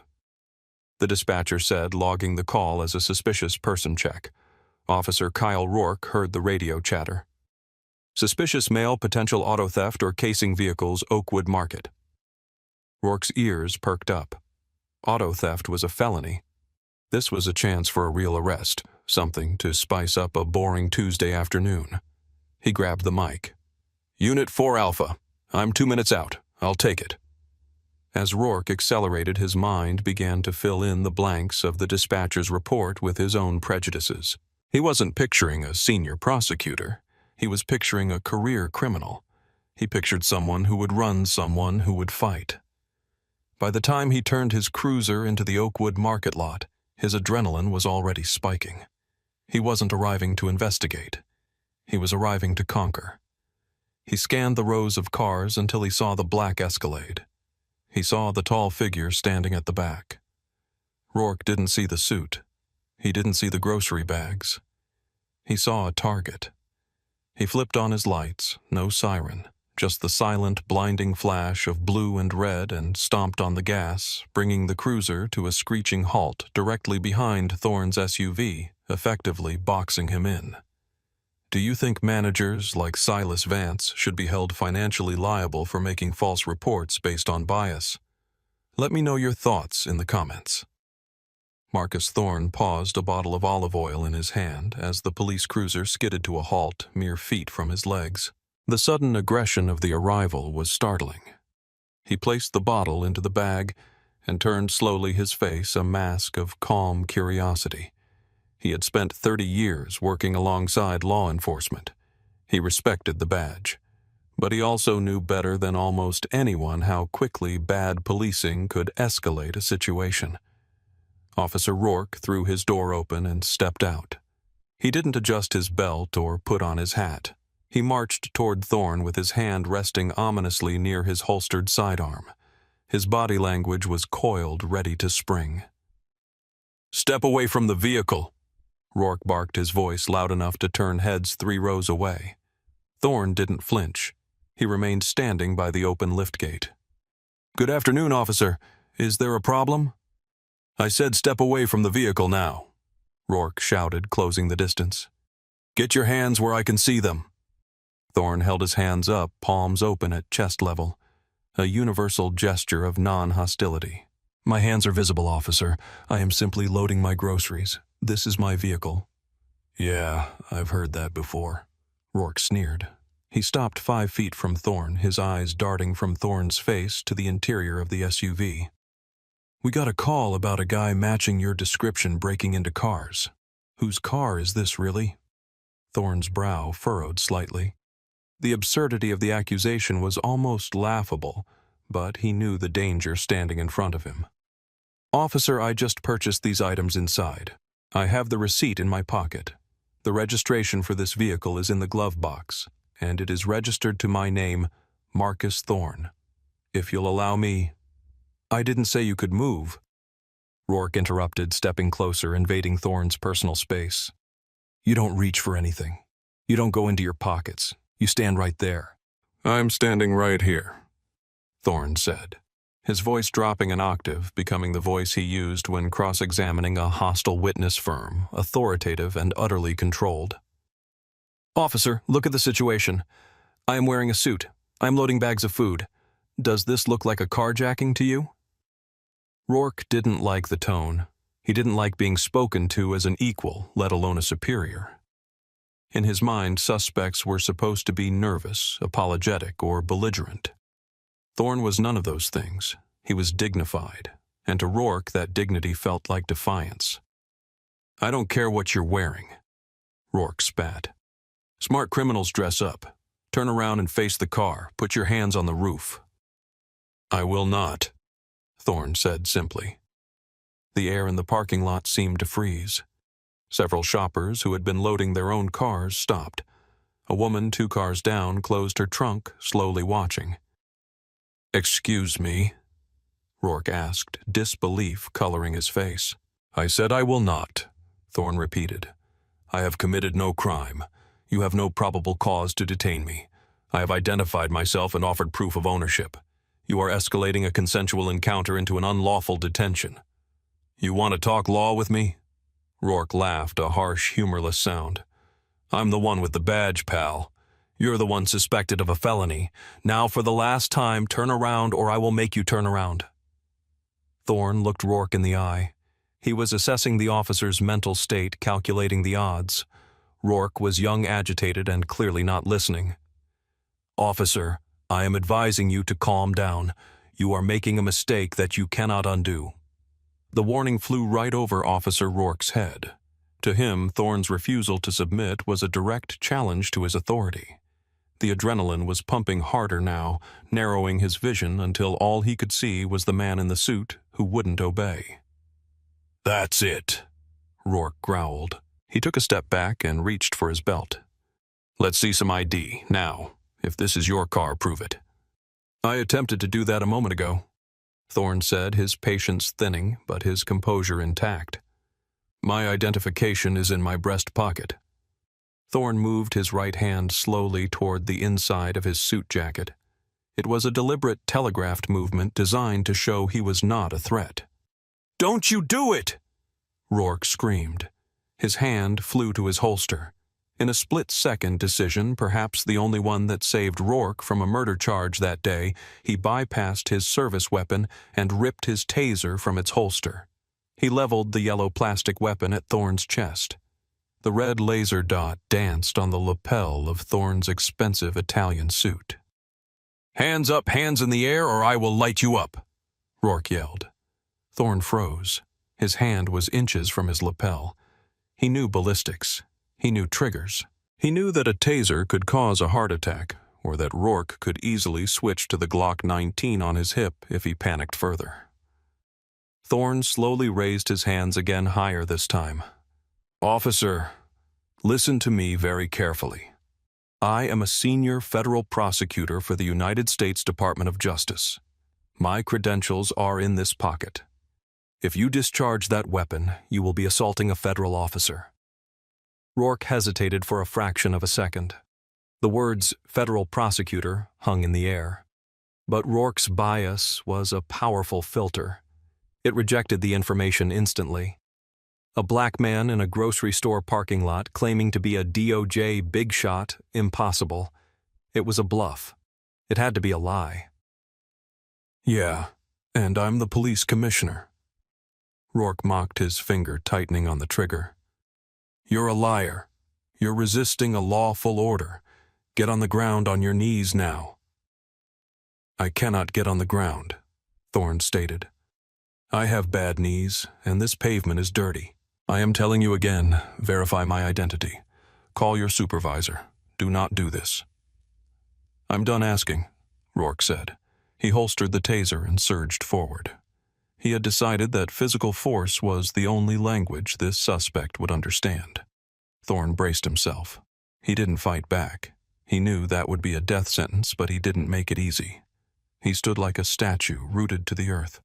the dispatcher said, logging the call as a suspicious person check. Officer Kyle Rourke heard the radio chatter. "Suspicious male, potential auto theft or casing vehicles, Oakwood Market." Rourke's ears perked up. Auto theft was a felony. This was a chance for a real arrest, something to spice up a boring Tuesday afternoon. He grabbed the mic. "Unit 4 Alpha. I'm 2 minutes out. I'll take it." As Rourke accelerated, his mind began to fill in the blanks of the dispatcher's report with his own prejudices. He wasn't picturing a senior prosecutor. He was picturing a career criminal. He pictured someone who would run someone who would fight. By the time he turned his cruiser into the Oakwood Market lot, his adrenaline was already spiking. He wasn't arriving to investigate. He was arriving to conquer. He scanned the rows of cars until he saw the black Escalade. He saw the tall figure standing at the back. Rourke didn't see the suit. He didn't see the grocery bags. He saw a target. He flipped on his lights, no siren, just the silent, blinding flash of blue and red, and stomped on the gas, bringing the cruiser to a screeching halt directly behind Thorne's SUV, effectively boxing him in. Do you think managers like Silas Vance should be held financially liable for making false reports based on bias? Let me know your thoughts in the comments. Marcus Thorne paused, a bottle of olive oil in his hand, as the police cruiser skidded to a halt mere feet from his legs. The sudden aggression of the arrival was startling. He placed the bottle into the bag and turned slowly, his face a mask of calm curiosity. He had spent 30 years working alongside law enforcement. He respected the badge. But he also knew better than almost anyone how quickly bad policing could escalate a situation. Officer Rourke threw his door open and stepped out. He didn't adjust his belt or put on his hat. He marched toward Thorne with his hand resting ominously near his holstered sidearm. His body language was coiled, ready to spring. "Step away from the vehicle," Rourke barked, his voice loud enough to turn heads 3 rows away. Thorne didn't flinch. He remained standing by the open liftgate. "Good afternoon, officer. Is there a problem?" "I said step away from the vehicle now," Rourke shouted, closing the distance. "Get your hands where I can see them." Thorne held his hands up, palms open at chest level, a universal gesture of non-hostility. "My hands are visible, officer. I am simply loading my groceries. This is my vehicle." "Yeah, I've heard that before," Rourke sneered. He stopped 5 feet from Thorne, his eyes darting from Thorne's face to the interior of the SUV. "We got a call about a guy matching your description breaking into cars. Whose car is this, really?" Thorne's brow furrowed slightly. The absurdity of the accusation was almost laughable, but he knew the danger standing in front of him. "Officer, I just purchased these items inside. I have the receipt in my pocket. The registration for this vehicle is in the glove box, and it is registered to my name, Marcus Thorne. If you'll allow me—" "I didn't say you could move," Rourke interrupted, stepping closer, invading Thorne's personal space. "You don't reach for anything. You don't go into your pockets. You stand right there." "I'm standing right here," Thorne said, his voice dropping an octave, becoming the voice he used when cross-examining a hostile witness firm, authoritative and utterly controlled. "Officer, look at the situation. I am wearing a suit. I am loading bags of food. Does this look like a carjacking to you?" Rourke didn't like the tone. He didn't like being spoken to as an equal, let alone a superior. In his mind, suspects were supposed to be nervous, apologetic, or belligerent. Thorne was none of those things. He was dignified, and to Rourke that dignity felt like defiance. "I don't care what you're wearing," Rourke spat. "Smart criminals dress up. Turn around and face the car. Put your hands on the roof." "I will not," Thorne said simply. The air in the parking lot seemed to freeze. Several shoppers who had been loading their own cars stopped. A woman 2 cars down closed her trunk, slowly watching. "Excuse me?" Rourke asked, disbelief coloring his face. "I said I will not," Thorne repeated. "I have committed no crime. You have no probable cause to detain me. I have identified myself and offered proof of ownership. You are escalating a consensual encounter into an unlawful detention. You want to talk law with me?" Rourke laughed, a harsh, humorless sound. "I'm the one with the badge, pal. You're the one suspected of a felony. Now, for the last time, turn around or I will make you turn around." Thorne looked Rourke in the eye. He was assessing the officer's mental state, calculating the odds. Rourke was young, agitated, and clearly not listening. "Officer, I am advising you to calm down. You are making a mistake that you cannot undo." The warning flew right over Officer Rourke's head. To him, Thorne's refusal to submit was a direct challenge to his authority. The adrenaline was pumping harder now, narrowing his vision until all he could see was the man in the suit who wouldn't obey. "That's it," Rourke growled. He took a step back and reached for his belt. "Let's see some ID, now. If this is your car, prove it." "I attempted to do that a moment ago," Thorne said, his patience thinning, but his composure intact. "My identification is in my breast pocket." Thorne moved his right hand slowly toward the inside of his suit jacket. It was a deliberate telegraphed movement designed to show he was not a threat. "Don't you do it!" Rourke screamed. His hand flew to his holster. In a split-second decision, perhaps the only one that saved Rourke from a murder charge that day, he bypassed his service weapon and ripped his taser from its holster. He leveled the yellow plastic weapon at Thorne's chest. The red laser dot danced on the lapel of Thorne's expensive Italian suit. "Hands up, hands in the air, or I will light you up," Rourke yelled. Thorne froze. His hand was inches from his lapel. He knew ballistics. He knew triggers. He knew that a taser could cause a heart attack, or that Rourke could easily switch to the Glock 19 on his hip if he panicked further. Thorne slowly raised his hands again higher this time. "Officer, listen to me very carefully. I am a senior federal prosecutor for the United States Department of Justice. My credentials are in this pocket. If you discharge that weapon, you will be assaulting a federal officer." Rourke hesitated for a fraction of a second. The words "federal prosecutor" hung in the air. But Rourke's bias was a powerful filter. It rejected the information instantly. A black man in a grocery store parking lot claiming to be a DOJ big shot, impossible. It was a bluff. It had to be a lie. "Yeah, and I'm the police commissioner." Rourke mocked, his finger tightening on the trigger. "You're a liar. You're resisting a lawful order. Get on the ground on your knees now." "I cannot get on the ground," Thorne stated. "I have bad knees, and this pavement is dirty. I am telling you again, verify my identity. Call your supervisor. Do not do this." "I'm done asking," Rourke said. He holstered the taser and surged forward. He had decided that physical force was the only language this suspect would understand. Thorne braced himself. He didn't fight back. He knew that would be a death sentence, but he didn't make it easy. He stood like a statue, rooted to the earth.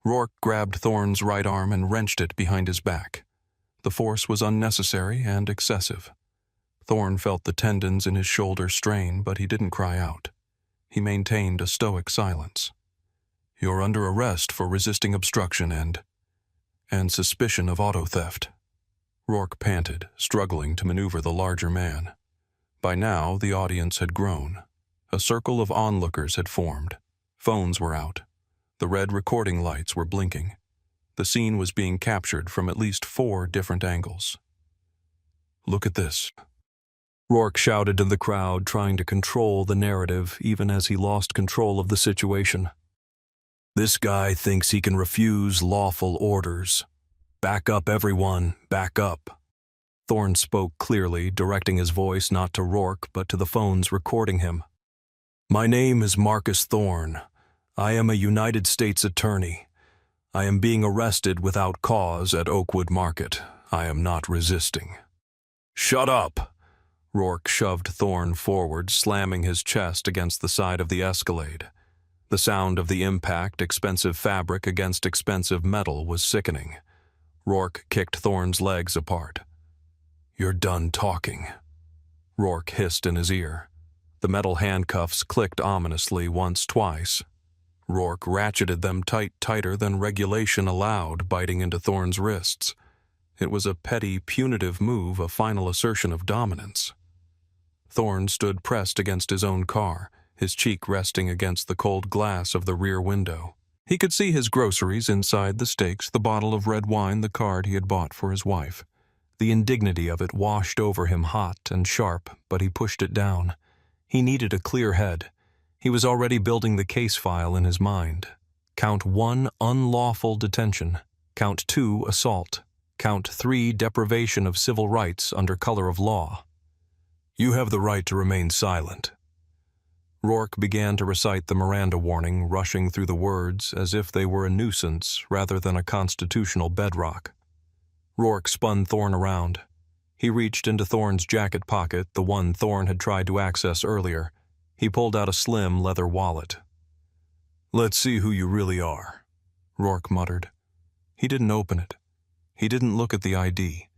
Rourke grabbed Thorne's right arm and wrenched it behind his back. The force was unnecessary and excessive. Thorne felt the tendons in his shoulder strain, but he didn't cry out. He maintained a stoic silence. "You're under arrest for resisting obstruction and suspicion of auto theft." Rourke panted, struggling to maneuver the larger man. By now, the audience had grown. A circle of onlookers had formed. Phones were out. The red recording lights were blinking. The scene was being captured from at least 4 different angles. "Look at this." Rourke shouted to the crowd, trying to control the narrative even as he lost control of the situation. "This guy thinks he can refuse lawful orders. Back up, everyone, back up." Thorne spoke clearly, directing his voice not to Rourke but to the phones recording him. "My name is Marcus Thorne. I am a United States attorney. I am being arrested without cause at Oakwood Market. I am not resisting." "Shut up!" Rourke shoved Thorne forward, slamming his chest against the side of the Escalade. The sound of the impact, expensive fabric against expensive metal, was sickening. Rourke kicked Thorne's legs apart. "You're done talking." Rourke hissed in his ear. The metal handcuffs clicked ominously once, twice. Rourke ratcheted them tighter than regulation allowed, biting into Thorne's wrists. It was a petty, punitive move, a final assertion of dominance. Thorne stood pressed against his own car, his cheek resting against the cold glass of the rear window. He could see his groceries inside, the steaks, the bottle of red wine, the card he had bought for his wife. The indignity of it washed over him hot and sharp, but he pushed it down. He needed a clear head. He was already building the case file in his mind. Count 1, unlawful detention. Count 2, assault. Count 3, deprivation of civil rights under color of law. "You have the right to remain silent." Rourke began to recite the Miranda warning, rushing through the words as if they were a nuisance rather than a constitutional bedrock. Rourke spun Thorne around. He reached into Thorne's jacket pocket, the one Thorne had tried to access earlier. He pulled out a slim leather wallet. "Let's see who you really are," Rourke muttered. He didn't open it. He didn't look at the ID.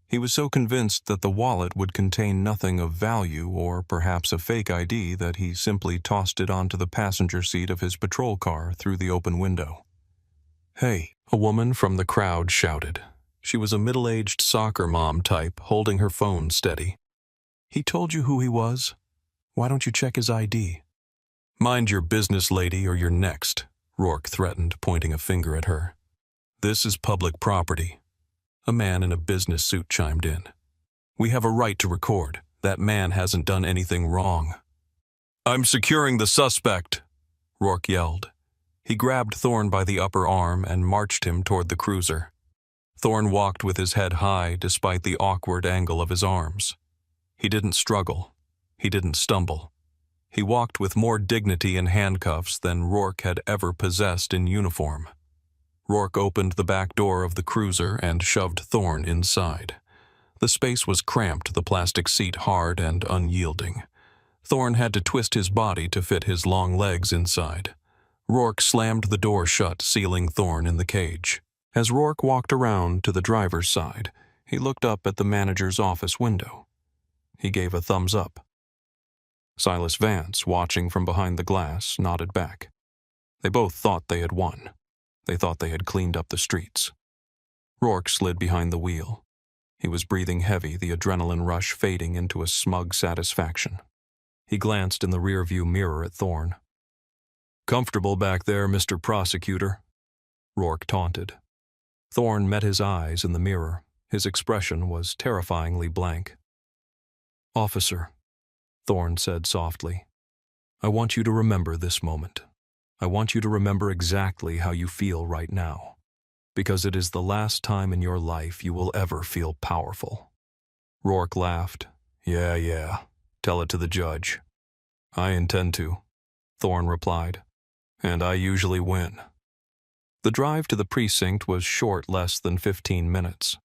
He was so convinced that the wallet would contain nothing of value, or perhaps a fake ID, that he simply tossed it onto the passenger seat of his patrol car through the open window. "Hey," a woman from the crowd shouted. She was a middle-aged soccer mom type, holding her phone steady. "He told you who he was? Why don't you check his ID?" "Mind your business, lady, or you're next," Rourke threatened, pointing a finger at her. "This is public property." A man in a business suit chimed in. "We have a right to record. That man hasn't done anything wrong." "I'm securing the suspect," Rourke yelled. He grabbed Thorne by the upper arm and marched him toward the cruiser. Thorne walked with his head high despite the awkward angle of his arms. He didn't struggle. He didn't stumble. He walked with more dignity in handcuffs than Rourke had ever possessed in uniform. Rourke opened the back door of the cruiser and shoved Thorne inside. The space was cramped, the plastic seat hard and unyielding. Thorne had to twist his body to fit his long legs inside. Rourke slammed the door shut, sealing Thorne in the cage. As Rourke walked around to the driver's side, he looked up at the manager's office window. He gave a thumbs up. Silas Vance, watching from behind the glass, nodded back. They both thought they had won. They thought they had cleaned up the streets. Rourke slid behind the wheel. He was breathing heavy, the adrenaline rush fading into a smug satisfaction. He glanced in the rearview mirror at Thorne. "Comfortable back there, Mr. Prosecutor," Rourke taunted. Thorne met his eyes in the mirror. His expression was terrifyingly blank. "Officer," Thorne said softly, "I want you to remember this moment. I want you to remember exactly how you feel right now, because it is the last time in your life you will ever feel powerful." Rourke laughed. Yeah. Tell it to the judge." "I intend to," Thorne replied. "And I usually win." The drive to the precinct was short, less than 15 minutes.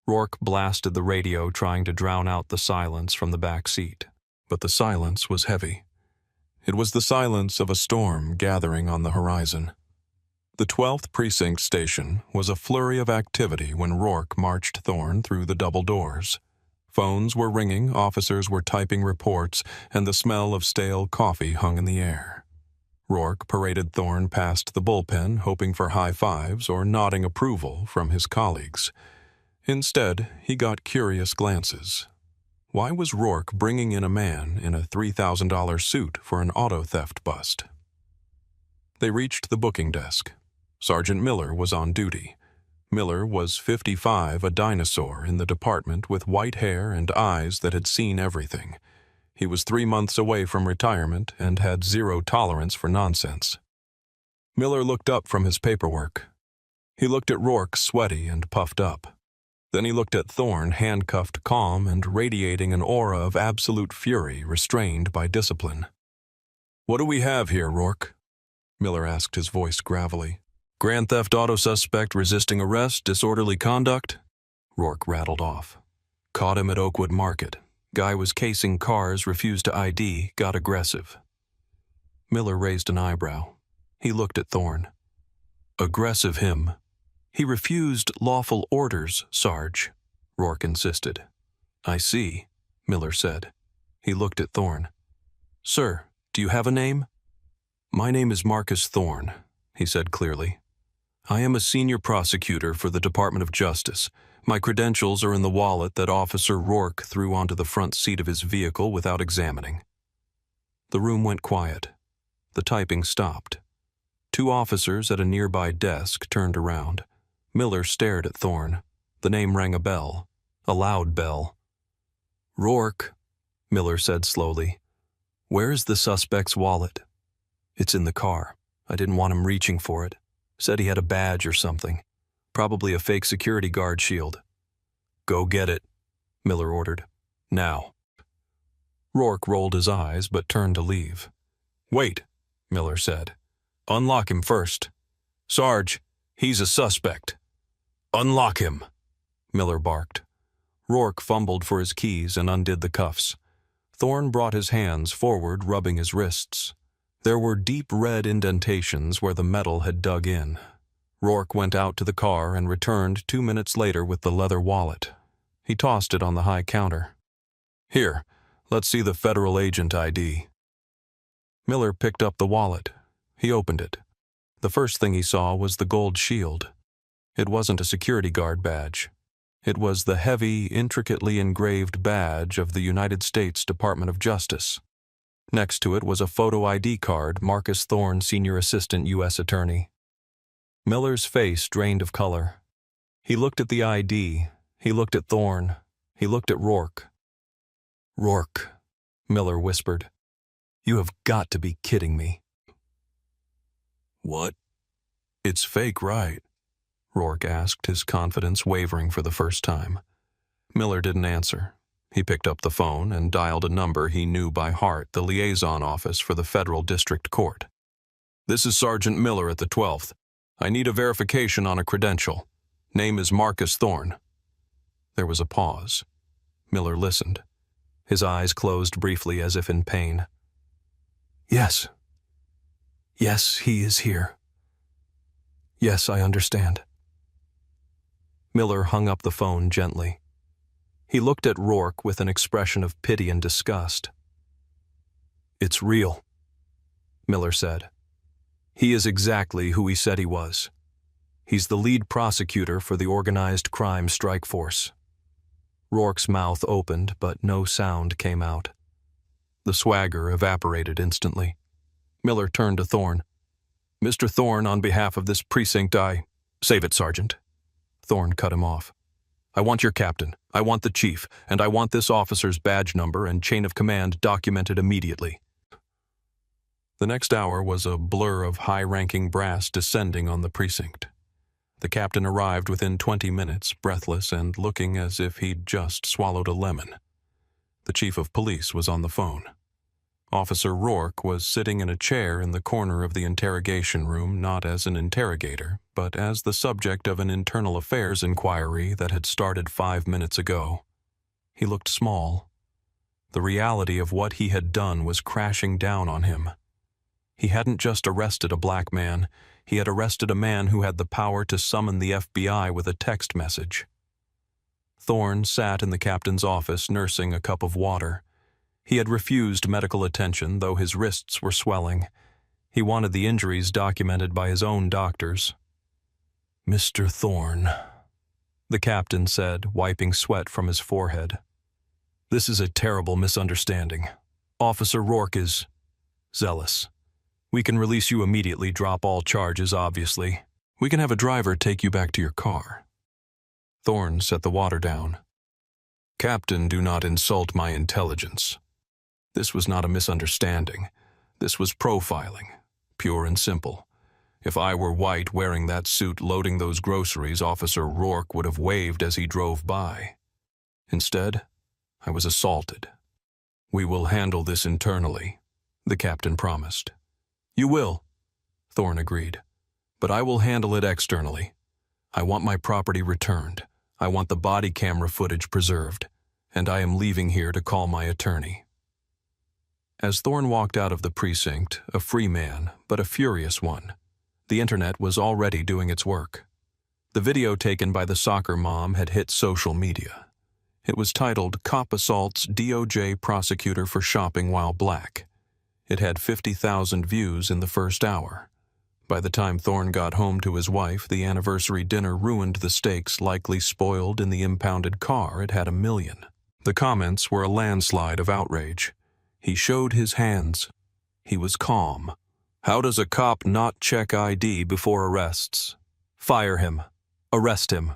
Rourke blasted the radio, trying to drown out the silence from the back seat. But the silence was heavy. It was the silence of a storm gathering on the horizon. The 12th Precinct station was a flurry of activity when Rourke marched Thorne through the double doors. Phones were ringing, officers were typing reports, and the smell of stale coffee hung in the air. Rourke paraded Thorne past the bullpen, hoping for high fives or nodding approval from his colleagues. Instead, he got curious glances. Why was Rourke bringing in a man in a $3,000 suit for an auto theft bust? They reached the booking desk. Sergeant Miller was on duty. Miller was 55, a dinosaur in the department with white hair and eyes that had seen everything. He was 3 months away from retirement and had zero tolerance for nonsense. Miller looked up from his paperwork. He looked at Rourke, sweaty and puffed up. Then he looked at Thorne, handcuffed, calm, and radiating an aura of absolute fury, restrained by discipline. "What do we have here, Rourke?" Miller asked, his voice gravelly. "Grand theft auto suspect resisting arrest, disorderly conduct?" Rourke rattled off. "Caught him at Oakwood Market. Guy was casing cars, refused to ID, got aggressive." Miller raised an eyebrow. He looked at Thorne. "Aggressive him. He refused lawful orders, Sarge," Rourke insisted. "I see," Miller said. He looked at Thorne. "Sir, do you have a name?" "My name is Marcus Thorne," he said clearly. "I am a senior prosecutor for the Department of Justice. My credentials are in the wallet that Officer Rourke threw onto the front seat of his vehicle without examining." The room went quiet. The typing stopped. 2 officers at a nearby desk turned around. Miller stared at Thorne. The name rang a bell. A loud bell. "Rourke," Miller said slowly, "where is the suspect's wallet?" "It's in the car. I didn't want him reaching for it. Said he had a badge or something. Probably a fake security guard shield." "Go get it," Miller ordered. "Now." Rourke rolled his eyes but turned to leave. "Wait," Miller said. "Unlock him first. Sarge, he's a suspect." "Unlock him," Miller barked. Rourke fumbled for his keys and undid the cuffs. Thorne brought his hands forward, rubbing his wrists. There were deep red indentations where the metal had dug in. Rourke went out to the car and returned 2 minutes later with the leather wallet. He tossed it on the high counter. "Here, let's see the federal agent ID." Miller picked up the wallet. He opened it. The first thing he saw was the gold shield. It wasn't a security guard badge. It was the heavy, intricately engraved badge of the United States Department of Justice. Next to it was a photo ID card, Marcus Thorne, Senior Assistant U.S. Attorney. Miller's face drained of color. He looked at the ID. He looked at Thorne. He looked at Rourke. "Rourke," Miller whispered, "you have got to be kidding me." "What? It's fake, right?" Rourke asked, his confidence wavering for the first time. Miller didn't answer. He picked up the phone and dialed a number he knew by heart, the liaison office for the Federal District Court. "This is Sergeant Miller at the 12th. I need a verification on a credential. Name is Marcus Thorne." There was a pause. Miller listened. His eyes closed briefly as if in pain. "Yes. Yes, he is here. Yes, I understand." Miller hung up the phone gently. He looked at Rourke with an expression of pity and disgust. "It's real," Miller said. "He is exactly who he said he was. He's the lead prosecutor for the organized crime strike force." Rourke's mouth opened, but no sound came out. The swagger evaporated instantly. Miller turned to Thorne. "Mr. Thorne, on behalf of this precinct, Save it, Sergeant." Thorne cut him off. "I want your captain, I want the chief, and I want this officer's badge number and chain of command documented immediately." The next hour was a blur of high-ranking brass descending on the precinct. The captain arrived within 20 minutes, breathless and looking as if he'd just swallowed a lemon. The chief of police was on the phone. Officer Rourke was sitting in a chair in the corner of the interrogation room, not as an interrogator, but as the subject of an internal affairs inquiry that had started 5 minutes ago. He looked small. The reality of what he had done was crashing down on him. He hadn't just arrested a black man, he had arrested a man who had the power to summon the FBI with a text message. Thorne sat in the captain's office nursing a cup of water. He had refused medical attention, though his wrists were swelling. He wanted the injuries documented by his own doctors. "Mr. Thorne," the captain said, wiping sweat from his forehead. "This is a terrible misunderstanding. Officer Rourke is zealous. We can release you immediately, drop all charges, obviously. We can have a driver take you back to your car." Thorne set the water down. "Captain, do not insult my intelligence. This was not a misunderstanding. This was profiling, pure and simple. If I were white wearing that suit loading those groceries, Officer Rourke would have waved as he drove by. Instead, I was assaulted. We will handle this internally," the captain promised. "You will," Thorne agreed. "But I will handle it externally. I want my property returned. I want the body camera footage preserved. And I am leaving here to call my attorney." As Thorne walked out of the precinct, a free man, but a furious one, the internet was already doing its work. The video taken by the soccer mom had hit social media. It was titled "Cop Assaults DOJ Prosecutor for Shopping While Black." It had 50,000 views in the first hour. By the time Thorne got home to his wife, the anniversary dinner ruined the steaks likely spoiled in the impounded car. It had 1 million. The comments were a landslide of outrage. He showed his hands. He was calm. How does a cop not check ID before arrests? Fire him. Arrest him.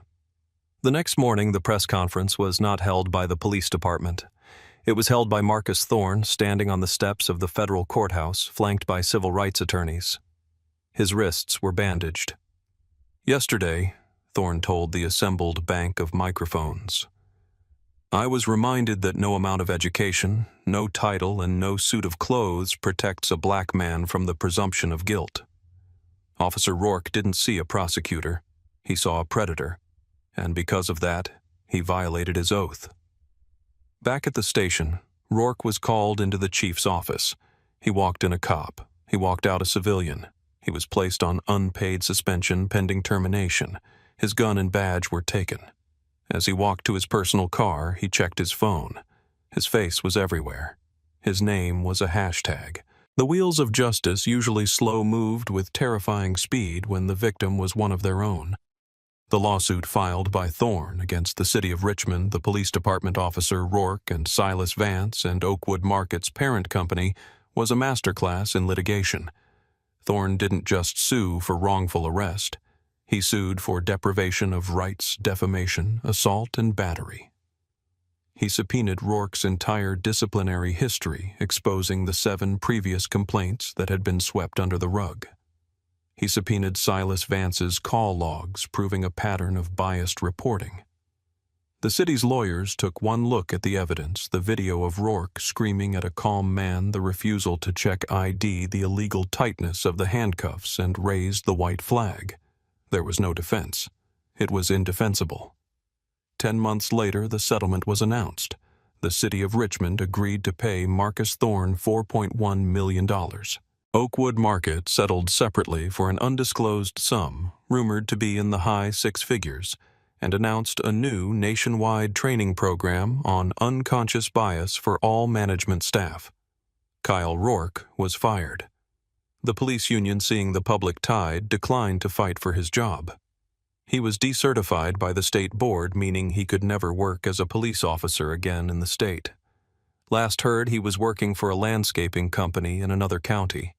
The next morning, the press conference was not held by the police department. It was held by Marcus Thorne, standing on the steps of the federal courthouse, flanked by civil rights attorneys. His wrists were bandaged. "Yesterday," Thorne told the assembled bank of microphones, "I was reminded that no amount of education, no title, and no suit of clothes protects a black man from the presumption of guilt. Officer Rourke didn't see a prosecutor. He saw a predator. And because of that, he violated his oath." Back at the station, Rourke was called into the chief's office. He walked in a cop. He walked out a civilian. He was placed on unpaid suspension pending termination. His gun and badge were taken. As he walked to his personal car, he checked his phone. His face was everywhere. His name was a hashtag. The wheels of justice usually slow-moved with terrifying speed when the victim was one of their own. The lawsuit filed by Thorne against the city of Richmond, the police department officer Rourke, and Silas Vance and Oakwood Market's parent company was a masterclass in litigation. Thorne didn't just sue for wrongful arrest. He sued for deprivation of rights, defamation, assault, and battery. He subpoenaed Rourke's entire disciplinary history, exposing the 7 previous complaints that had been swept under the rug. He subpoenaed Silas Vance's call logs, proving a pattern of biased reporting. The city's lawyers took one look at the evidence, the video of Rourke screaming at a calm man, the refusal to check ID, the illegal tightness of the handcuffs, and raised the white flag. There was no defense. It was indefensible. 10 months later, the settlement was announced. The city of Richmond agreed to pay Marcus Thorne $4.1 million. Oakwood Market settled separately for an undisclosed sum, rumored to be in the high six figures, and announced a new nationwide training program on unconscious bias for all management staff. Kyle Rourke was fired. The police union, seeing the public tide, declined to fight for his job. He was decertified by the state board, meaning he could never work as a police officer again in the state. Last heard, he was working for a landscaping company in another county.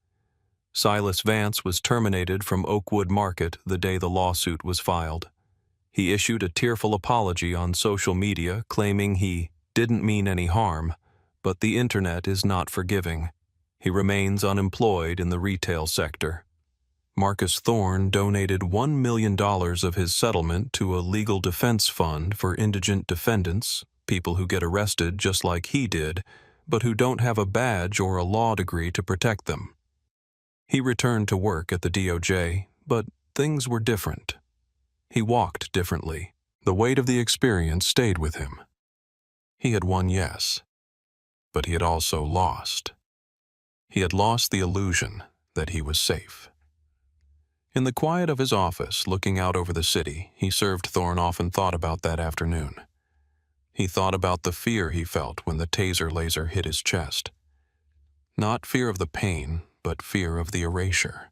Silas Vance was terminated from Oakwood Market the day the lawsuit was filed. He issued a tearful apology on social media, claiming he didn't mean any harm, but the internet is not forgiving. He remains unemployed in the retail sector. Marcus Thorne donated $1 million of his settlement to a legal defense fund for indigent defendants, people who get arrested just like he did, but who don't have a badge or a law degree to protect them. He returned to work at the DOJ, but things were different. He walked differently. The weight of the experience stayed with him. He had won, yes, but he had also lost. He had lost the illusion that he was safe. In the quiet of his office, looking out over the city, he served Thorne often thought about that afternoon. He thought about the fear he felt when the taser laser hit his chest. Not fear of the pain, but fear of the erasure.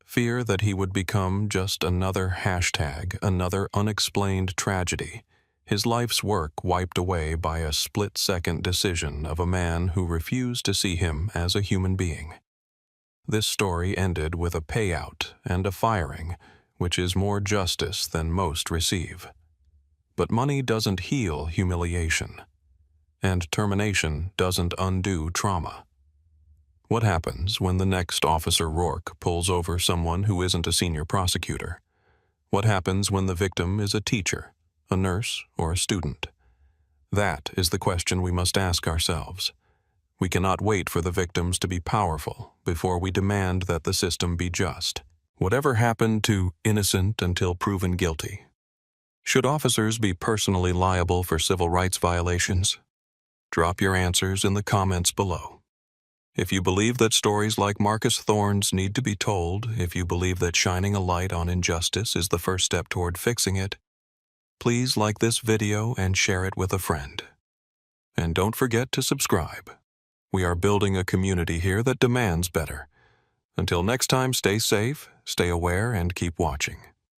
Fear that he would become just another hashtag, another unexplained tragedy, his life's work wiped away by a split-second decision of a man who refused to see him as a human being. This story ended with a payout and a firing, which is more justice than most receive. But money doesn't heal humiliation, and termination doesn't undo trauma. What happens when the next Officer Rourke pulls over someone who isn't a senior prosecutor? What happens when the victim is a teacher, a nurse, or a student? That is the question we must ask ourselves. We cannot wait for the victims to be powerful before we demand that the system be just. Whatever happened to innocent until proven guilty? Should officers be personally liable for civil rights violations? Drop your answers in the comments below. If you believe that stories like Marcus Thorne's need to be told, if you believe that shining a light on injustice is the first step toward fixing it, please like this video and share it with a friend. And don't forget to subscribe. We are building a community here that demands better. Until next time, stay safe, stay aware, and keep watching.